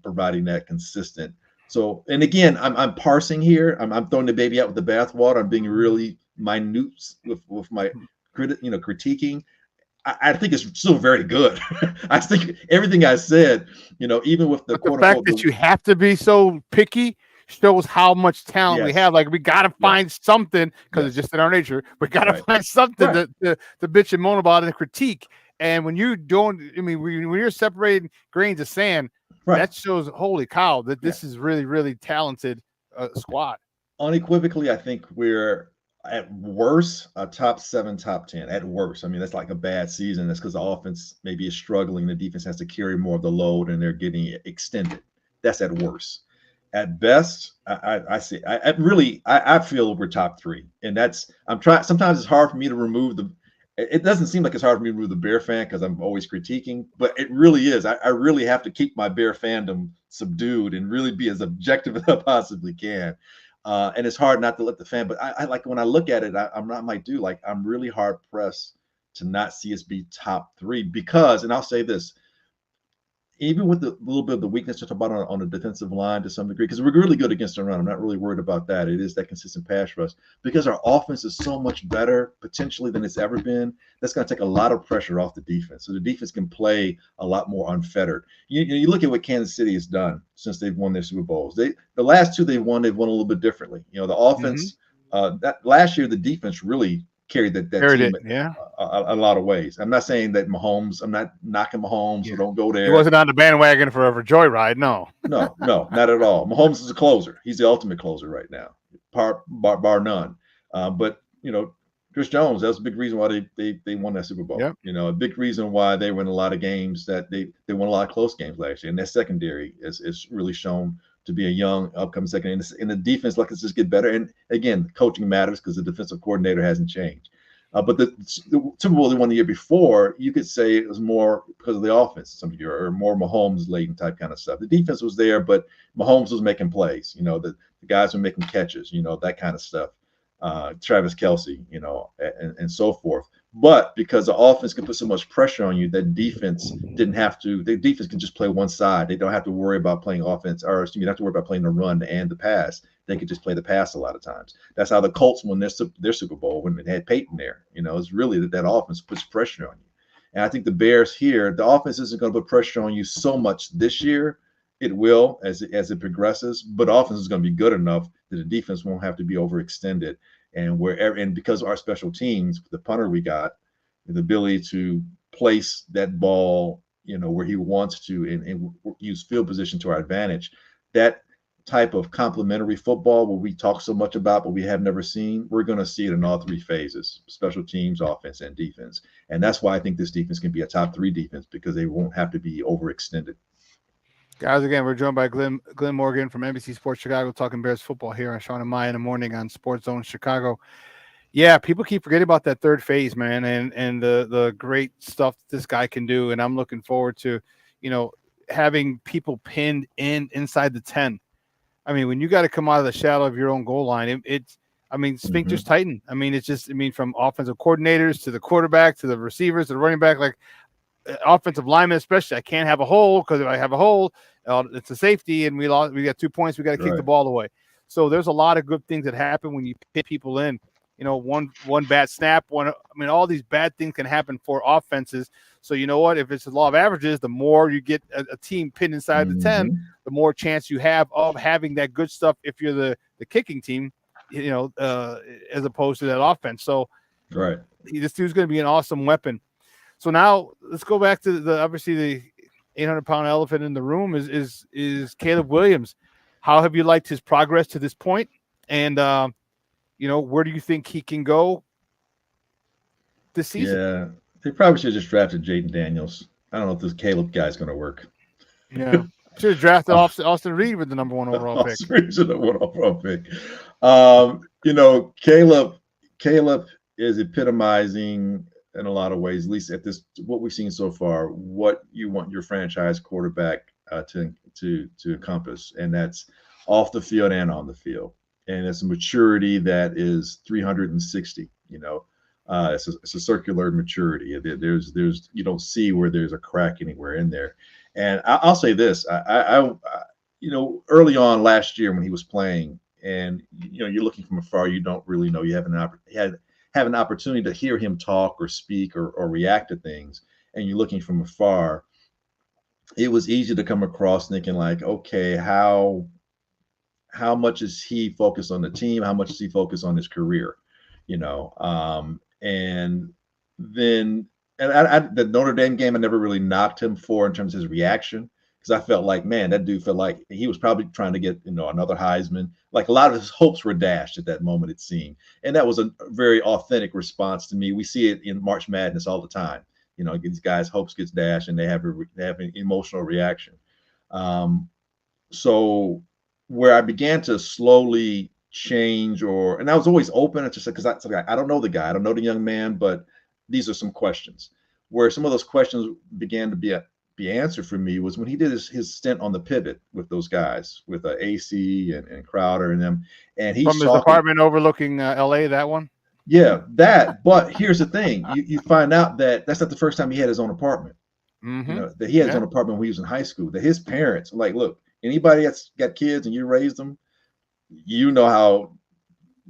providing that consistent. So, and again, I'm parsing here. I'm throwing the baby out with the bathwater. I'm being really minute with my critiquing. I think it's still very good. I think everything I said, even with the fact that you have to be so picky shows how much talent we have. Like, we got to find something, because it's just in our nature. We got to find something to bitch and moan about and critique. And when you don't, when you're separating grains of sand, that shows, holy cow, that this is really, really talented squad. Unequivocally, I think we're at worst a top 7, top 10 at worst. I mean, that's like a bad season. That's because the offense maybe is struggling. The defense has to carry more of the load, and they're getting extended. That's at worst. At best, I see. I feel we're top 3, and I'm trying. Sometimes it's hard for me to remove the. It doesn't seem like it's hard for me to remove the Bear fan because I'm always critiquing, but it really is. I really have to keep my Bear fandom subdued and really be as objective as I possibly can. And it's hard not to let the fan, but I like when I look at it, I'm really hard pressed to not see us be top 3 because, and I'll say this, even with the little bit of the weakness to talk about on the defensive line to some degree, because we're really good against the run. I'm not really worried about that. It is that consistent pass rush because our offense is so much better potentially than it's ever been. That's going to take a lot of pressure off the defense. So the defense can play a lot more unfettered. You look at what Kansas City has done since they've won their Super Bowls. The last 2 they've won a little bit differently. The offense, that last year, the defense really carried that team a lot of ways. I'm not saying that Mahomes, I'm not knocking Mahomes, so don't go there. He wasn't on the bandwagon for a joyride, no. No, not at all. Mahomes is a closer. He's the ultimate closer right now, bar none. But, Chris Jones, that was a big reason why they won that Super Bowl. Yep. A big reason why they win a lot of games, that they won a lot of close games last year. And that secondary is really shown to be a young, upcoming secondary. And the defense, let's just get better. And again, coaching matters because the defensive coordinator hasn't changed. But the Super Bowl they won the year before, you could say it was more because of the offense, some year, or more Mahomes-laden type kind of stuff. The defense was there, but Mahomes was making plays. The guys were making catches, that kind of stuff. Travis Kelce, and so forth. But because the offense can put so much pressure on you, that defense didn't have to. The defense can just play one side. They don't have to worry about playing offense, or you don't have to worry about playing the run and the pass. They could just play the pass a lot of times. That's how the Colts won their Super Bowl when they had Peyton there. It's really that offense puts pressure on you. And I think the Bears here, the offense isn't going to put pressure on you so much this year. It will as it progresses, but offense is going to be good enough that the defense won't have to be overextended. And because of our special teams, the punter we got, the ability to place that ball, where he wants to and use field position to our advantage, that type of complementary football where we talk so much about but we have never seen, we're going to see it in all 3 phases: special teams, offense, and defense. And that's why I think this defense can be a top 3 defense, because they won't have to be overextended. Guys, again, we're joined by Glenn Morgan from NBC Sports Chicago, talking Bears football here on Shawn and Maya in the morning on Sports Zone Chicago. Yeah, people keep forgetting about that 3rd phase, man, and the great stuff this guy can do. And I'm looking forward to, having people pinned inside the 10. I mean, when you got to come out of the shadow of your own goal line, sphincters tighten. I mean, it's just, from offensive coordinators to the quarterback to the receivers to the running back, like offensive linemen especially. I can't have a hole, because if I have a hole, it's a safety, and we got 2 points. We got to kick the ball away. So there's a lot of good things that happen when you pin people in. One bad snap, all these bad things can happen for offenses. So you know what? If it's the law of averages, the more you get a team pinned inside the 10, the more chance you have of having that good stuff if you're the kicking team, as opposed to that offense. So this dude's going to be an awesome weapon. So now let's go back to obviously the 800-pound elephant in the room is Caleb Williams. How have you liked his progress to this point? And, where do you think he can go this season? Yeah, they probably should have just drafted Jaden Daniels. I don't know if this Caleb guy's going to work. Yeah. Should have drafted Austin Reed with the number 1 overall pick. Austin Reed should have 1 overall pick. Caleb is epitomizing in a lot of ways, at least at this, what we've seen so far, what you want your franchise quarterback to encompass, and that's off the field and on the field. And it's a maturity that is 360. It's a circular maturity. There's you don't see where there's a crack anywhere in there. And I'll say this: I early on last year when he was playing, and you're looking from afar, you don't really know. You have an opportunity to hear him talk or speak or react to things, and you're looking from afar. It was easy to come across thinking like, okay, how much is he focused on the team? How much is he focused on his career? And then the Notre Dame game, I never really knocked him for in terms of his reaction, because I felt like, man, that dude felt like he was probably trying to get another Heisman. Like a lot of his hopes were dashed at that moment, it seemed, and that was a very authentic response to me. We see it in March Madness all the time. These guys' hopes gets dashed and they have an emotional reaction. So where I began to slowly change, and I was always open, it's just because I don't know the guy, I don't know the young man, but these are some questions. Where some of those questions began to be answered for me was when he did his stint on the pivot with those guys, with AC and Crowder and them, and he's from his apartment overlooking LA. That one. Yeah, that. But here's the thing: you find out that that's not the first time he had his own apartment. Mm-hmm. That he had his own apartment when he was in high school. That his parents, like, look, anybody that's got kids and you raised them, you know how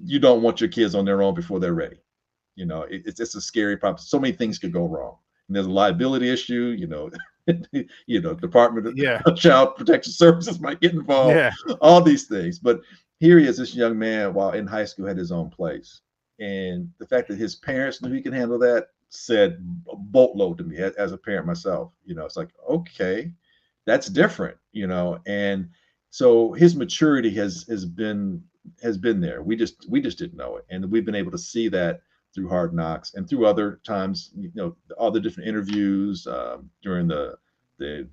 you don't want your kids on their own before they're ready. It's a scary problem. So many things could go wrong. And there's a liability issue. Department of Child Protection Services might get involved. Yeah. All these things. But here he is, this young man, while in high school, had his own place. And the fact that his parents knew he could handle that said a boatload to me as a parent myself. It's like, okay, that's different, and so his maturity has been there. We just didn't know it. And we've been able to see that through Hard Knocks and through other times, all the different interviews during the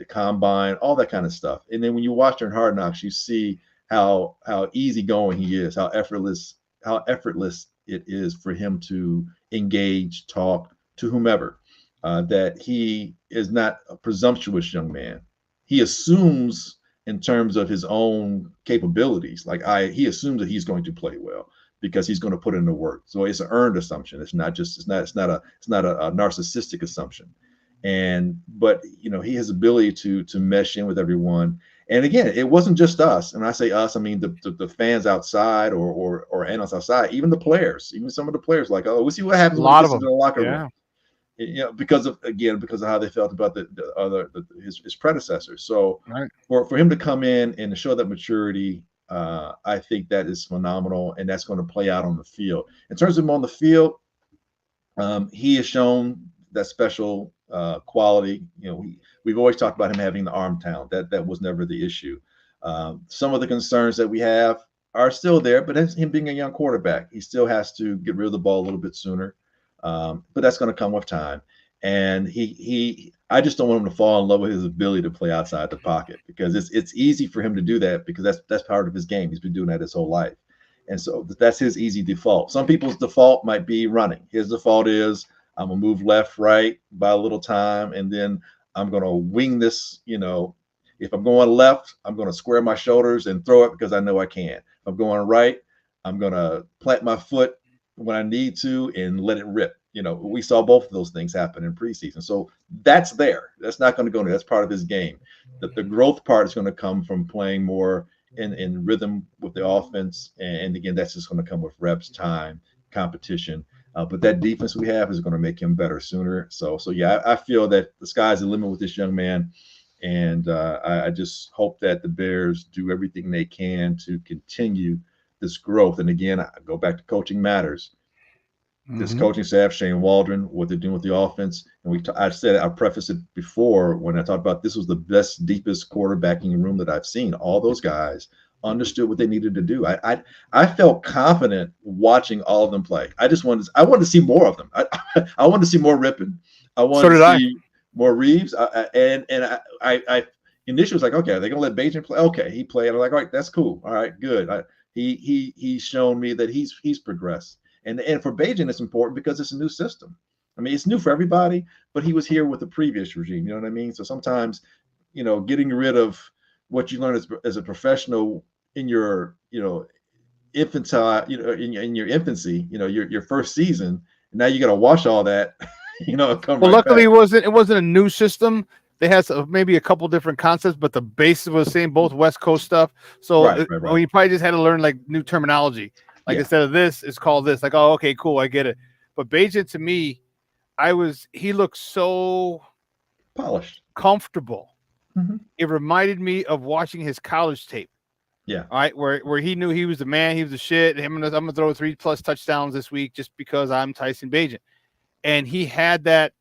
combine, all that kind of stuff. And then when you watch during Hard Knocks, you see how easygoing he is, how effortless it is for him to engage, talk to whomever, that he is not a presumptuous young man. He assumes in terms of his own capabilities, he assumes that he's going to play well because he's going to put in the work. So it's an earned assumption. It's not a narcissistic assumption. But he has ability to mesh in with everyone. And again, it wasn't just us. And when I say us, I mean the fans outside or analysts outside, even the players, even some of the players, like, oh, we'll see what happens when we get into the locker room. Because of how they felt about his predecessors. So for him to come in and to show that maturity, I think that is phenomenal, and that's going to play out on the field. In terms of him on the field, he has shown that special quality. We've always talked about him having the arm talent. That was never the issue. Some of the concerns that we have are still there, but that's him being a young quarterback. He still has to get rid of the ball a little bit sooner. But that's going to come with time. And I just don't want him to fall in love with his ability to play outside the pocket, because it's easy for him to do that because that's part of his game. He's been doing that his whole life. And so that's his easy default. Some people's default might be running. His default is, I'm going to move left, right by a little time, and then I'm going to wing this. If I'm going left, I'm going to square my shoulders and throw it because I know I can. If I'm going right, I'm going to plant my foot when I need to and let it rip. We saw both of those things happen in preseason. So that's there. That's not going to go there. That's part of his game. The growth part is going to come from playing more in rhythm with the offense. And again, that's just going to come with reps, time, competition. But that defense we have is going to make him better sooner. So yeah, I feel that the sky's the limit with this young man. And I just hope that the Bears do everything they can to continue this growth. And again, I go back to coaching matters. This coaching staff, Shane Waldron, what they're doing with the offense. And I prefaced it before when I talked about this was the best, deepest quarterbacking room that I've seen. All those guys understood what they needed to do. I felt confident watching all of them play. I wanted to see more of them. I wanted to see more ripping. I wanted to see More Reeves, I initially was like, okay, are they gonna let Bajan play? Okay, he played. I'm like, all right, that's cool. All right, good. He's shown me that he's progressed, and for Bajan, it's important because it's a new system. I mean, it's new for everybody, but he was here with the previous regime. You know what I mean? So sometimes, getting rid of what you learn as a professional in your, infantile, in your infancy, your first season, and now you got to wash all that. Come Well, right luckily back. it wasn't a new system. They had maybe a couple different concepts, but the basis was the same, both West Coast stuff. So Right. well, you probably just had to learn like new terminology. Like instead of this, it's called this. Like, oh, okay, cool, I get it. But Bajan, to me, he looked so polished, comfortable. Mm-hmm. It reminded me of watching his college tape. Yeah. All right, where he knew he was the man, he was the shit. I'm gonna throw 3+ touchdowns this week just because I'm Tyson Bajan. And he had that,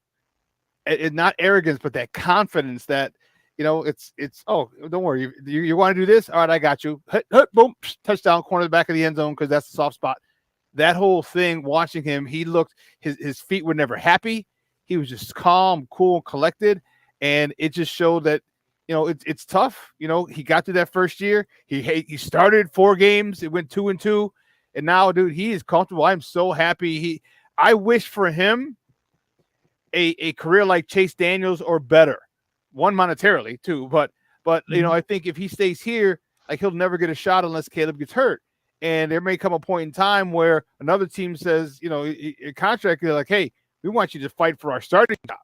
not arrogance, but that confidence that, it's oh, don't worry, you want to do this? All right, I got you. Hit, boom, touchdown, corner the back of the end zone because that's the soft spot. That whole thing, watching him, he looked, his feet were never happy. He was just calm, cool, collected, and it just showed that, it's tough. He got through that first year. He started 4 games. It went 2-2, and now, dude, he is comfortable. I'm so happy. I wish for him a career like Chase Daniels or better, one monetarily too. But I think if he stays here, like, he'll never get a shot unless Caleb gets hurt. And there may come a point in time where another team says, a contract, they're like, hey, we want you to fight for our starting job.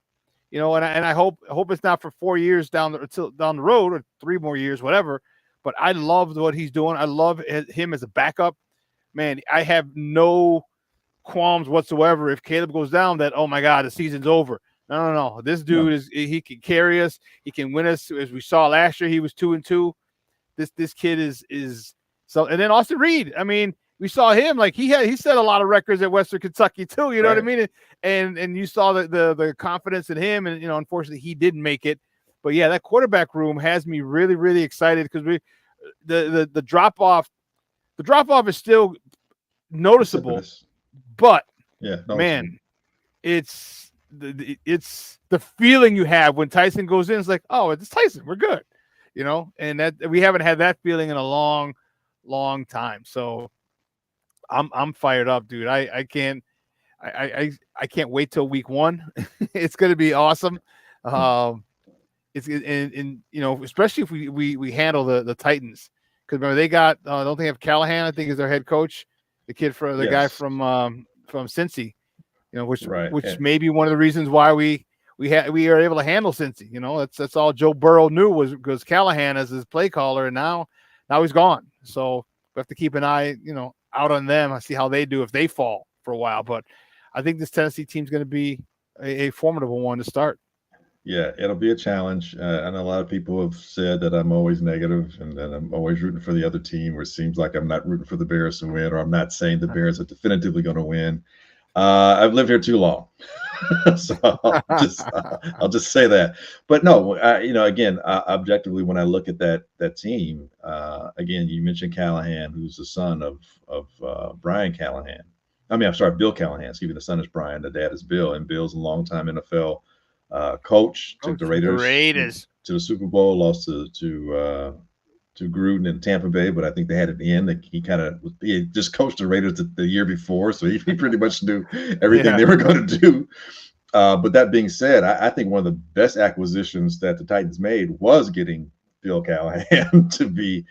And I hope it's not for 4 years down the road, or 3 more years, whatever. But I love what he's doing. I love him as a backup. Man, I have no qualms whatsoever if Caleb goes down that, oh my God, the season's over. No. This dude he can carry us. He can win us. As we saw last year, he was 2-2. This kid is so. And then Austin Reed. I mean, we saw him, like, he set a lot of records at Western Kentucky too. You know what I mean? And you saw the confidence in him. And unfortunately, he didn't make it. But yeah, that quarterback room has me really, really excited because the drop off is still noticeable. But man, it's the feeling you have when Tyson goes in. It's like, oh, it's Tyson. We're good, and that we haven't had that feeling in a long, long time. So I'm fired up, dude. I can't wait till week 1. It's going to be awesome. It's especially if we handle the Titans, because remember they got don't they have Callahan? I think is their head coach, the kid for the guy from Cincy, which may be one of the reasons why we are able to handle Cincy. That's all Joe Burrow knew was Callahan as his play caller, and now he's gone. So we have to keep an eye, out on them. I see how they do if they fall for a while. But I think this Tennessee team's going to be a formidable one to start. Yeah, it'll be a challenge. I know a lot of people have said that I'm always negative and that I'm always rooting for the other team, or it seems like I'm not rooting for the Bears to win, or I'm not saying the Bears are definitively going to win. I've lived here too long, so I'll just say that. But no, again, objectively, when I look at that team, again, you mentioned Callahan, who's the son of Brian Callahan. I mean, I'm sorry, Bill Callahan. Excuse me, the son is Brian, the dad is Bill, and Bill's a longtime NFL coach. Took the Raiders to the Super Bowl, lost to Gruden in Tampa Bay, but I think they had it in. He just coached the Raiders the year before, so he pretty much knew everything they were going to do. But that being said, I think one of the best acquisitions that the Titans made was getting Bill Callahan to be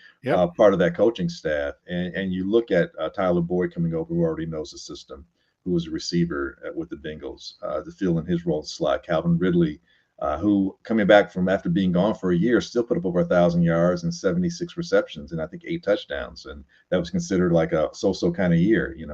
part of that coaching staff. And you look at Tyler Boyd coming over, who already knows the system, who was a receiver with the Bengals, to fill in his role slot. Calvin Ridley, who coming back from after being gone for a year, still put up over 1,000 yards and 76 receptions and I think 8 touchdowns. And that was considered like a so-so kind of year. You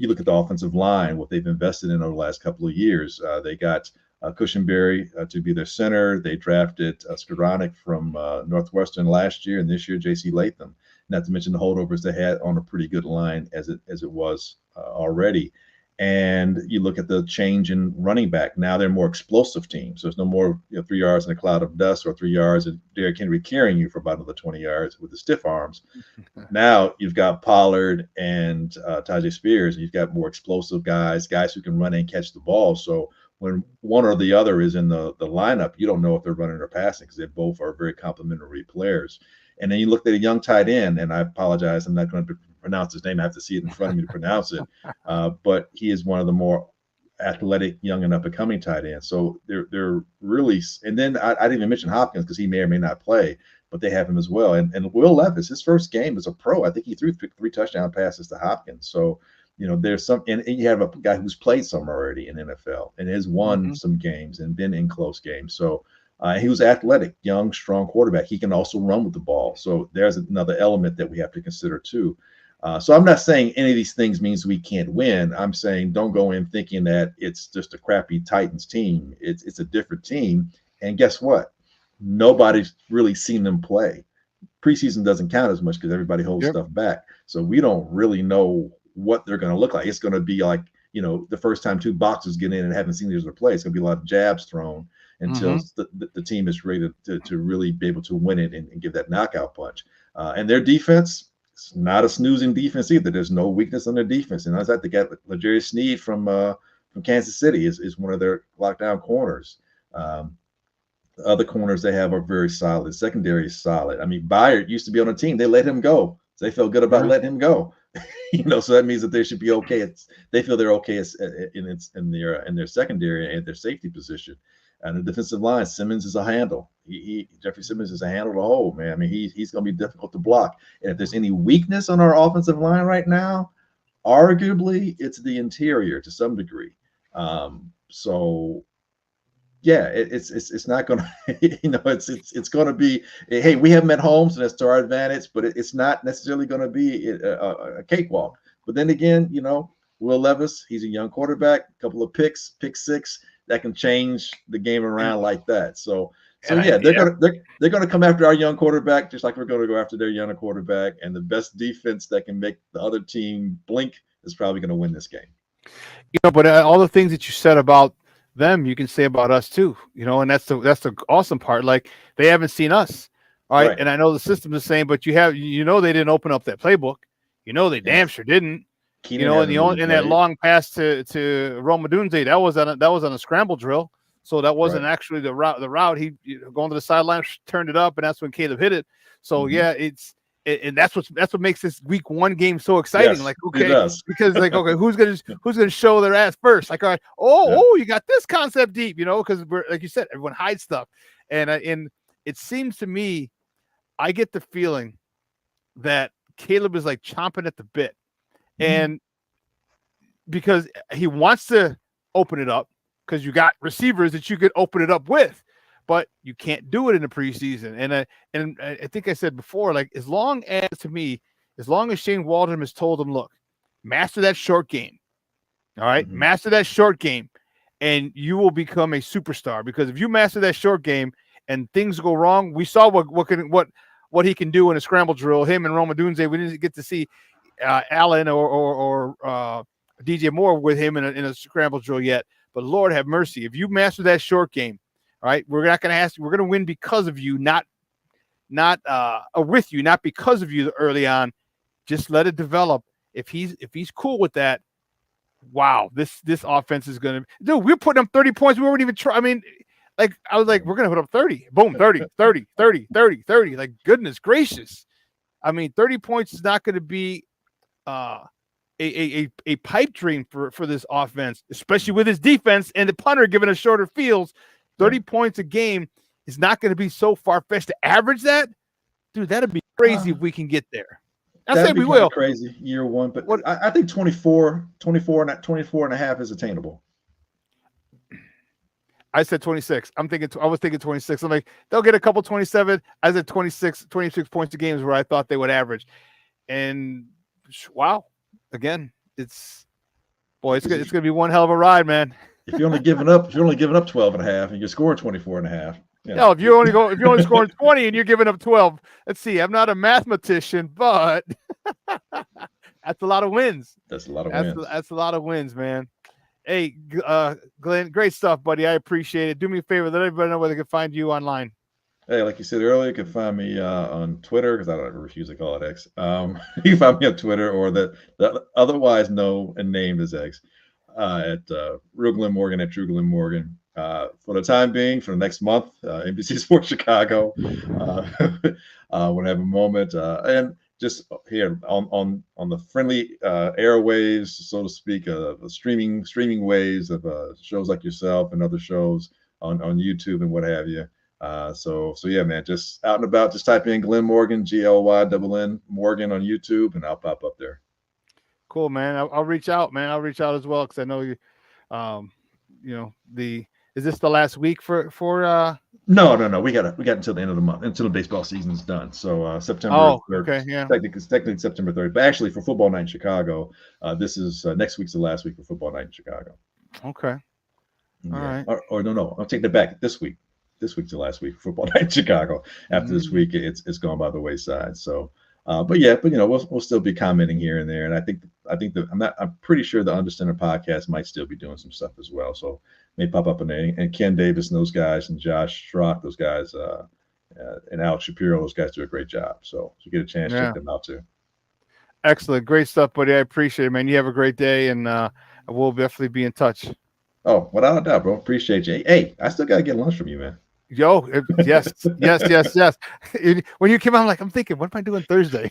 look at the offensive line, what they've invested in over the last couple of years. They got Cushenberry to be their center. They drafted Skoranek from Northwestern last year, and this year J.C. Latham. Not to mention the holdovers they had on a pretty good line as it was already. And you look at the change in running back. Now they're more explosive teams. So there's no more 3 yards in a cloud of dust, or 3 yards and Derrick Henry carrying you for about another 20 yards with the stiff arms. Now you've got Pollard and Tajay Spears. And you've got more explosive guys who can run and catch the ball. So when one or the other is in the lineup, you don't know if they're running or passing because they both are very complementary players. And then you look at a young tight end, and I apologize, I'm not going to pronounce his name. I have to see it in front of me to pronounce it. But he is one of the more athletic, young and up and coming tight ends. So they're really, and then I didn't even mention Hopkins because he may or may not play, but they have him as well. And Will Levis, his first game as a pro, I think he threw 3 touchdown passes to Hopkins. So, there's some, and you have a guy who's played some already in NFL and has won some games and been in close games. So he was athletic, young, strong quarterback. He can also run with the ball. So there's another element that we have to consider too. So I'm not saying any of these things means we can't win. I'm saying don't go in thinking that it's just a crappy Titans team. It's a different team. And guess what? Nobody's really seen them play. Preseason doesn't count as much because everybody holds stuff back. So we don't really know what they're going to look like. It's going to be like, the first time 2 boxers get in and haven't seen these play. It's going to be a lot of jabs thrown until the team is ready to really be able to win it and give that knockout punch. And their defense, it's not a snoozing defense either. There's no weakness on their defense. And I think they got L'Jarius Sneed from Kansas City is one of their lockdown corners. The other corners they have are very solid. Secondary is solid. I mean, Byard used to be on a team. They let him go. So they felt good about letting him go. So that means that they should be okay. They feel they're okay in their secondary and their safety position. And the defensive line, Simmons is a handle. Jeffrey Simmons is a handle to hold, man. I mean, he's going to be difficult to block. And if there's any weakness on our offensive line right now, arguably it's the interior to some degree. So yeah, it's not going to, it's going to be, hey, we have met Holmes and that's to our advantage, but it's not necessarily going to be a cakewalk. But then again, Will Levis, he's a young quarterback, a couple of pick 6 that can change the game around like that. So yeah, they're gonna come after our young quarterback just like we're going to go after their younger quarterback. And the best defense that can make the other team blink is probably going to win this game. But all the things that you said about them, you can say about us too. And that's the awesome part. Like they haven't seen us, all right? And I know the system's the same, but they didn't open up that playbook. They damn sure didn't. In that long pass to Rome Odunze, that was on a scramble drill. So that wasn't actually the route. The route he going to the sideline, turned it up, and that's when Caleb hit it. So yeah, and that's what makes this week 1 game so exciting. Yes, like because okay, who's gonna show their ass first? Like, all right, you got this concept deep, because we're like you said, everyone hides stuff, and it seems to me, I get the feeling that Caleb is like chomping at the bit. And because he wants to open it up, because you got receivers that you could open it up with, but you can't do it in the preseason. And I think I said before, like as long as Shane Waldron has told him, look, master that short game. All right, master that short game, and you will become a superstar. Because if you master that short game and things go wrong, we saw what he can do in a scramble drill. Him and Rome Odunze, we didn't get to see Allen or DJ Moore with him in a scramble drill yet, but Lord have mercy, if you master that short game, all right, we're not going to ask. We're going to win because of you, not with you, not because of you early on. Just let it develop. If he's cool with that, wow, this offense is going to. Dude, we're putting up 30 points. We weren't even trying. I mean, like I was like, we're going to put up 30. Boom, 30, 30, 30, 30, 30. Like goodness gracious. I mean, 30 points is not going to be a pipe dream for this offense, especially with his defense and the punter giving us shorter fields. 30 points a game is not going to be so far-fetched to average that. Dude, that'd be crazy if we can get there. I say we will. Crazy year 1, but I think 24 and a half is attainable. I said 26. I was thinking 26. I'm like, they'll get a couple 27. I said 26 points a game is where I thought they would average. And wow, again, it's going to be one hell of a ride, man. If you're only giving up 12 and a half and you're scoring 24 and a half. No, if you're only scoring 20 and you're giving up 12. Let's see. I'm not a mathematician, but that's a lot of wins. That's a lot of wins. That's a lot of wins, man. Hey, Glenn, great stuff, buddy. I appreciate it. Do me a favor, let everybody know where they can find you online. Hey, like you said earlier, you can find me on Twitter, because I don't refuse to call it X. You can find me on Twitter, or the otherwise known and named as X. Real Glenn Morgan at True Glenn Morgan. For the time being, for the next month, NBC Sports Chicago. We'll have a moment, and just here on the friendly airwaves, so to speak, streaming waves of shows like yourself and other shows on YouTube and what have you. So yeah, man, just out and about, just type in Glenn Morgan, GLYNN Morgan on YouTube, and I'll pop up there. Cool, man. I'll reach out, man. I'll reach out as well, because I know you. Is this the last week for? No. We got until the end of the month, until the baseball season's done. So September. Oh, 3rd, okay, yeah. Technically September 3rd, but actually for football night in Chicago, this is next week's the last week for football night in Chicago. Okay. All right. Or no, I'll take that back. This week's the last week for football night in Chicago. After this week, it's gone by the wayside. So, but we'll still be commenting here and there, and I think I'm pretty sure the Undercenter podcast might still be doing some stuff as well. So may pop up in there, and Ken Davis and those guys, and Josh Schrock, those guys, and Alex Shapiro, those guys do a great job. So if you get a chance, check them out too. Excellent, great stuff, buddy. I appreciate it, man. You have a great day, and we'll definitely be in touch. Oh, without a doubt, bro. Appreciate you. Hey, I still gotta get lunch from you, man. Yo, yes. When you came out, I'm thinking, what am I doing Thursday?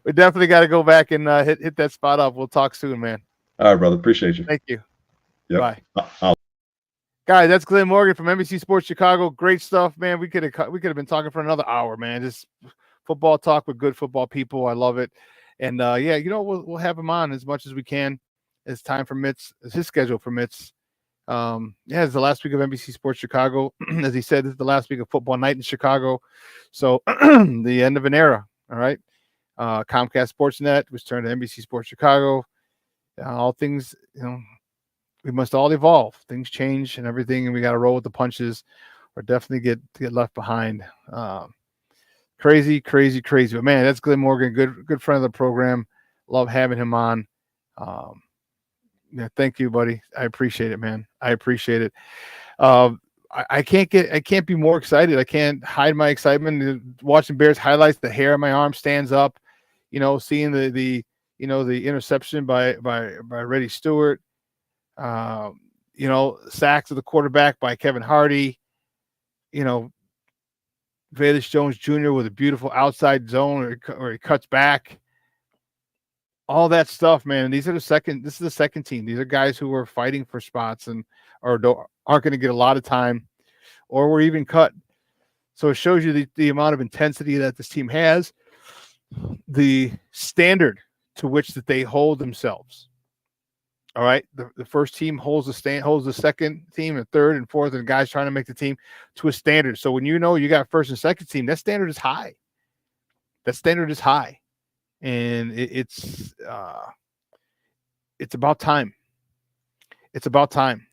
We definitely got to go back and hit that spot up. We'll talk soon, man. All right, brother. Appreciate you. Thank you. Yep. Bye. Guys, that's Glenn Morgan from NBC Sports Chicago. Great stuff, man. We could have been talking for another hour, man. Just football talk with good football people. I love it. And we'll have him on as much as we can as time permits, as his schedule permits. It's the last week of NBC Sports Chicago. As he said, this is the last week of football night in Chicago. So the end of an era. All right. Comcast Sportsnet was turned to NBC Sports Chicago. All things, we must all evolve. Things change and everything, and we got to roll with the punches, or definitely get left behind. Crazy. But man, that's Glenn Morgan, good friend of the program. Love having him on. Thank you, buddy. I appreciate it, man. I appreciate it. I can't be more excited. I can't hide my excitement. Watching Bears highlights, the hair on my arm stands up. Seeing the interception by Reddy Stewart. Sacks of the quarterback by Kevin Hardy. Velus Jones Jr. with a beautiful outside zone, or he cuts back. All that stuff, man. This is the second team. These are guys who are fighting for spots aren't going to get a lot of time, or were even cut. So it shows you the amount of intensity that this team has, the standard to which that they hold themselves. All right. The first team holds the second team and third and fourth, and guys trying to make the team to a standard. So when you got first and second team, that standard is high. And it's about time. It's about time.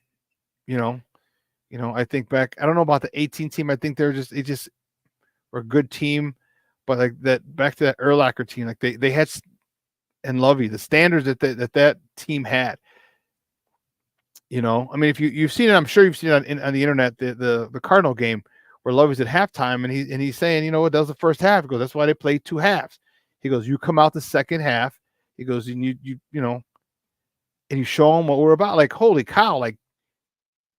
I think back, I don't know about the 18 team. I think they just were a good team, but like that, back to that Urlacher team, like they had, and Lovey, the standards that team had. I mean, if you've seen it, I'm sure you've seen it on the internet, the Cardinal game where Lovey's at halftime, and he's saying, that was the first half. He goes, that's why they played two halves. He goes, you come out the second half. He goes, and you show them what we're about. Like, holy cow! Like,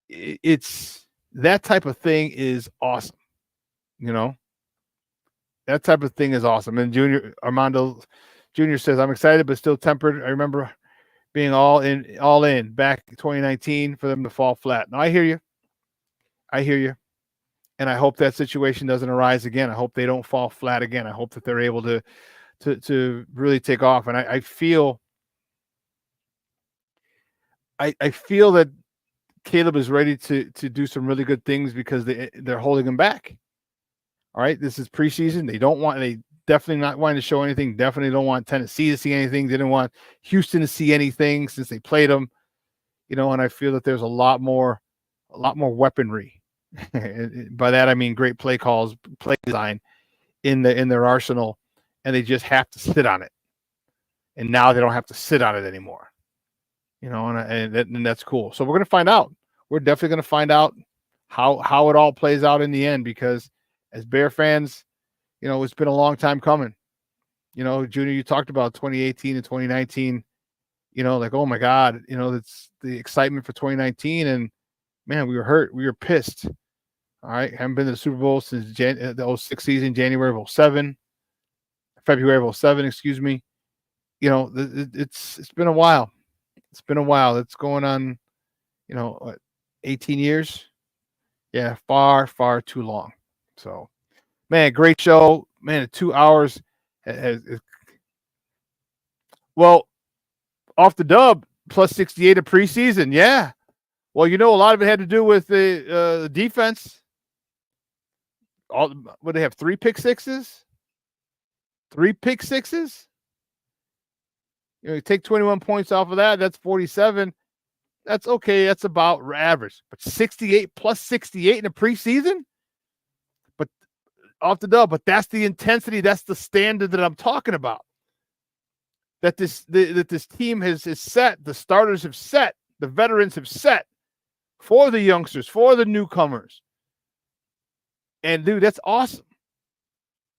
it's that type of thing is awesome. That type of thing is awesome. And Armando Jr. says, I'm excited, but still tempered. I remember being all in back in 2019 for them to fall flat. Now I hear you. And I hope that situation doesn't arise again. I hope they don't fall flat again. I hope that they're able to really take off. And I feel that Caleb is ready to do some really good things, because they're holding him back. All right. This is preseason. They definitely not wanting to show anything. Definitely don't want Tennessee to see anything. Didn't want Houston to see anything since they played them, and I feel that there's a lot more weaponry. By that, I mean great play calls, play design in their arsenal, and they just have to sit on it. And now they don't have to sit on it anymore, and that's cool. So we're going to find out. We're definitely going to find out how it all plays out in the end, because as Bear fans, it's been a long time coming. Junior, you talked about 2018 and 2019. like, oh my God, it's the excitement for 2019. And man, we were hurt. We were pissed. All right. Haven't been to the Super Bowl since the 06 season, January of 07, February of 07, excuse me. It's been a while. It's been a while. It's going on, 18 years. Yeah. Far, far too long. So, man, great show. Man, 2 hours. Well, off the dub, plus 68 of preseason. Yeah. Well, a lot of it had to do with the defense. What they have, 3 pick sixes? 3 pick sixes? You take 21 points off of that, that's 47. That's okay. That's about average. But 68 plus 68 in the preseason? But off the dub, but that's the intensity, that's the standard that I'm talking about. That this team has set, the starters have set, the veterans have set for the youngsters, for the newcomers. And dude, that's awesome.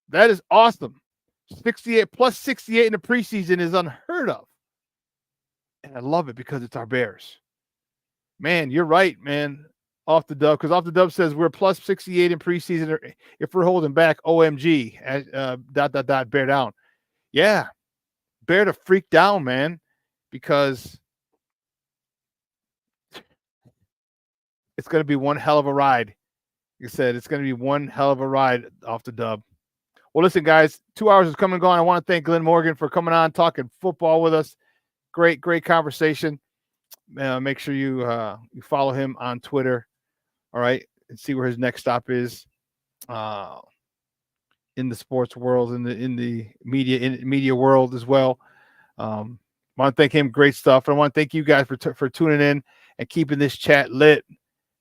That is awesome. 68 plus 68 in the preseason is unheard of. And I love it because it's our Bears. Man, you're right, man. Off the dub, because Off the Dub says we're plus 68 in preseason. If we're holding back, OMG, bear down. Yeah, bear to freak down, man, because it's going to be one hell of a ride. Like I said, it's going to be one hell of a ride off the dub. Well, listen, guys, 2 hours is coming and gone. I want to thank Glenn Morgan for coming on, talking football with us. Great conversation. Make sure you follow him on Twitter, all right, and see where his next stop is in the sports world, in the media world as well. I want to thank him. Great stuff. And I want to thank you guys for tuning in and keeping this chat lit.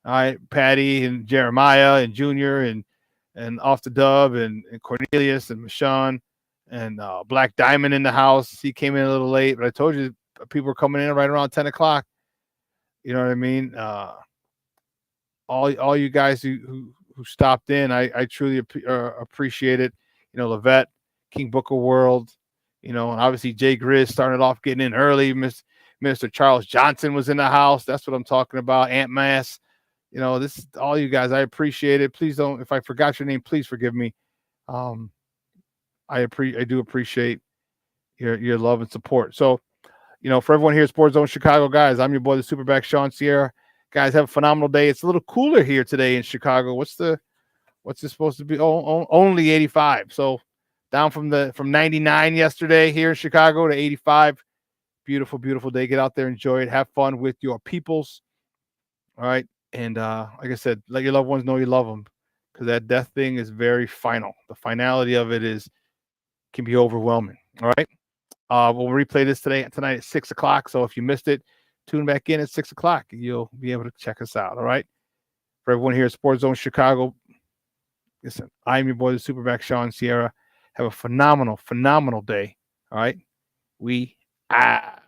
All right, Patty and Jeremiah and Junior and Off the Dub and Cornelius and Shawn and Black Diamond in the house. He came in a little late, but I told you people were coming in right around 10 o'clock. You know what I mean? All you guys who stopped in, I truly appreciate it. Levette, King Booker World, and obviously Jay Grizz started off getting in early. Mr. Charles Johnson was in the house. That's what I'm talking about. Ant Mass. This all you guys. I appreciate it. Please don't. If I forgot your name, please forgive me. I do appreciate your love and support. So, for everyone here at Sports Zone Chicago, guys, I'm your boy, the SuperBack, Shawn Sierra. Guys, have a phenomenal day. It's a little cooler here today in Chicago. What's this supposed to be? Only 85. So down from 99 yesterday here in Chicago to 85. Beautiful, beautiful day. Get out there, enjoy it, have fun with your peoples. All right. And like I said, let your loved ones know you love them, because that death thing is very final. The finality of it can be overwhelming. All right. We'll replay this tonight at 6 o'clock. So if you missed it, tune back in at 6 o'clock. You'll be able to check us out. All right. For everyone here at Sports Zone Chicago, listen, I'm your boy, the SuperBack, Shawn Sierra. Have a phenomenal, phenomenal day. All right. We out.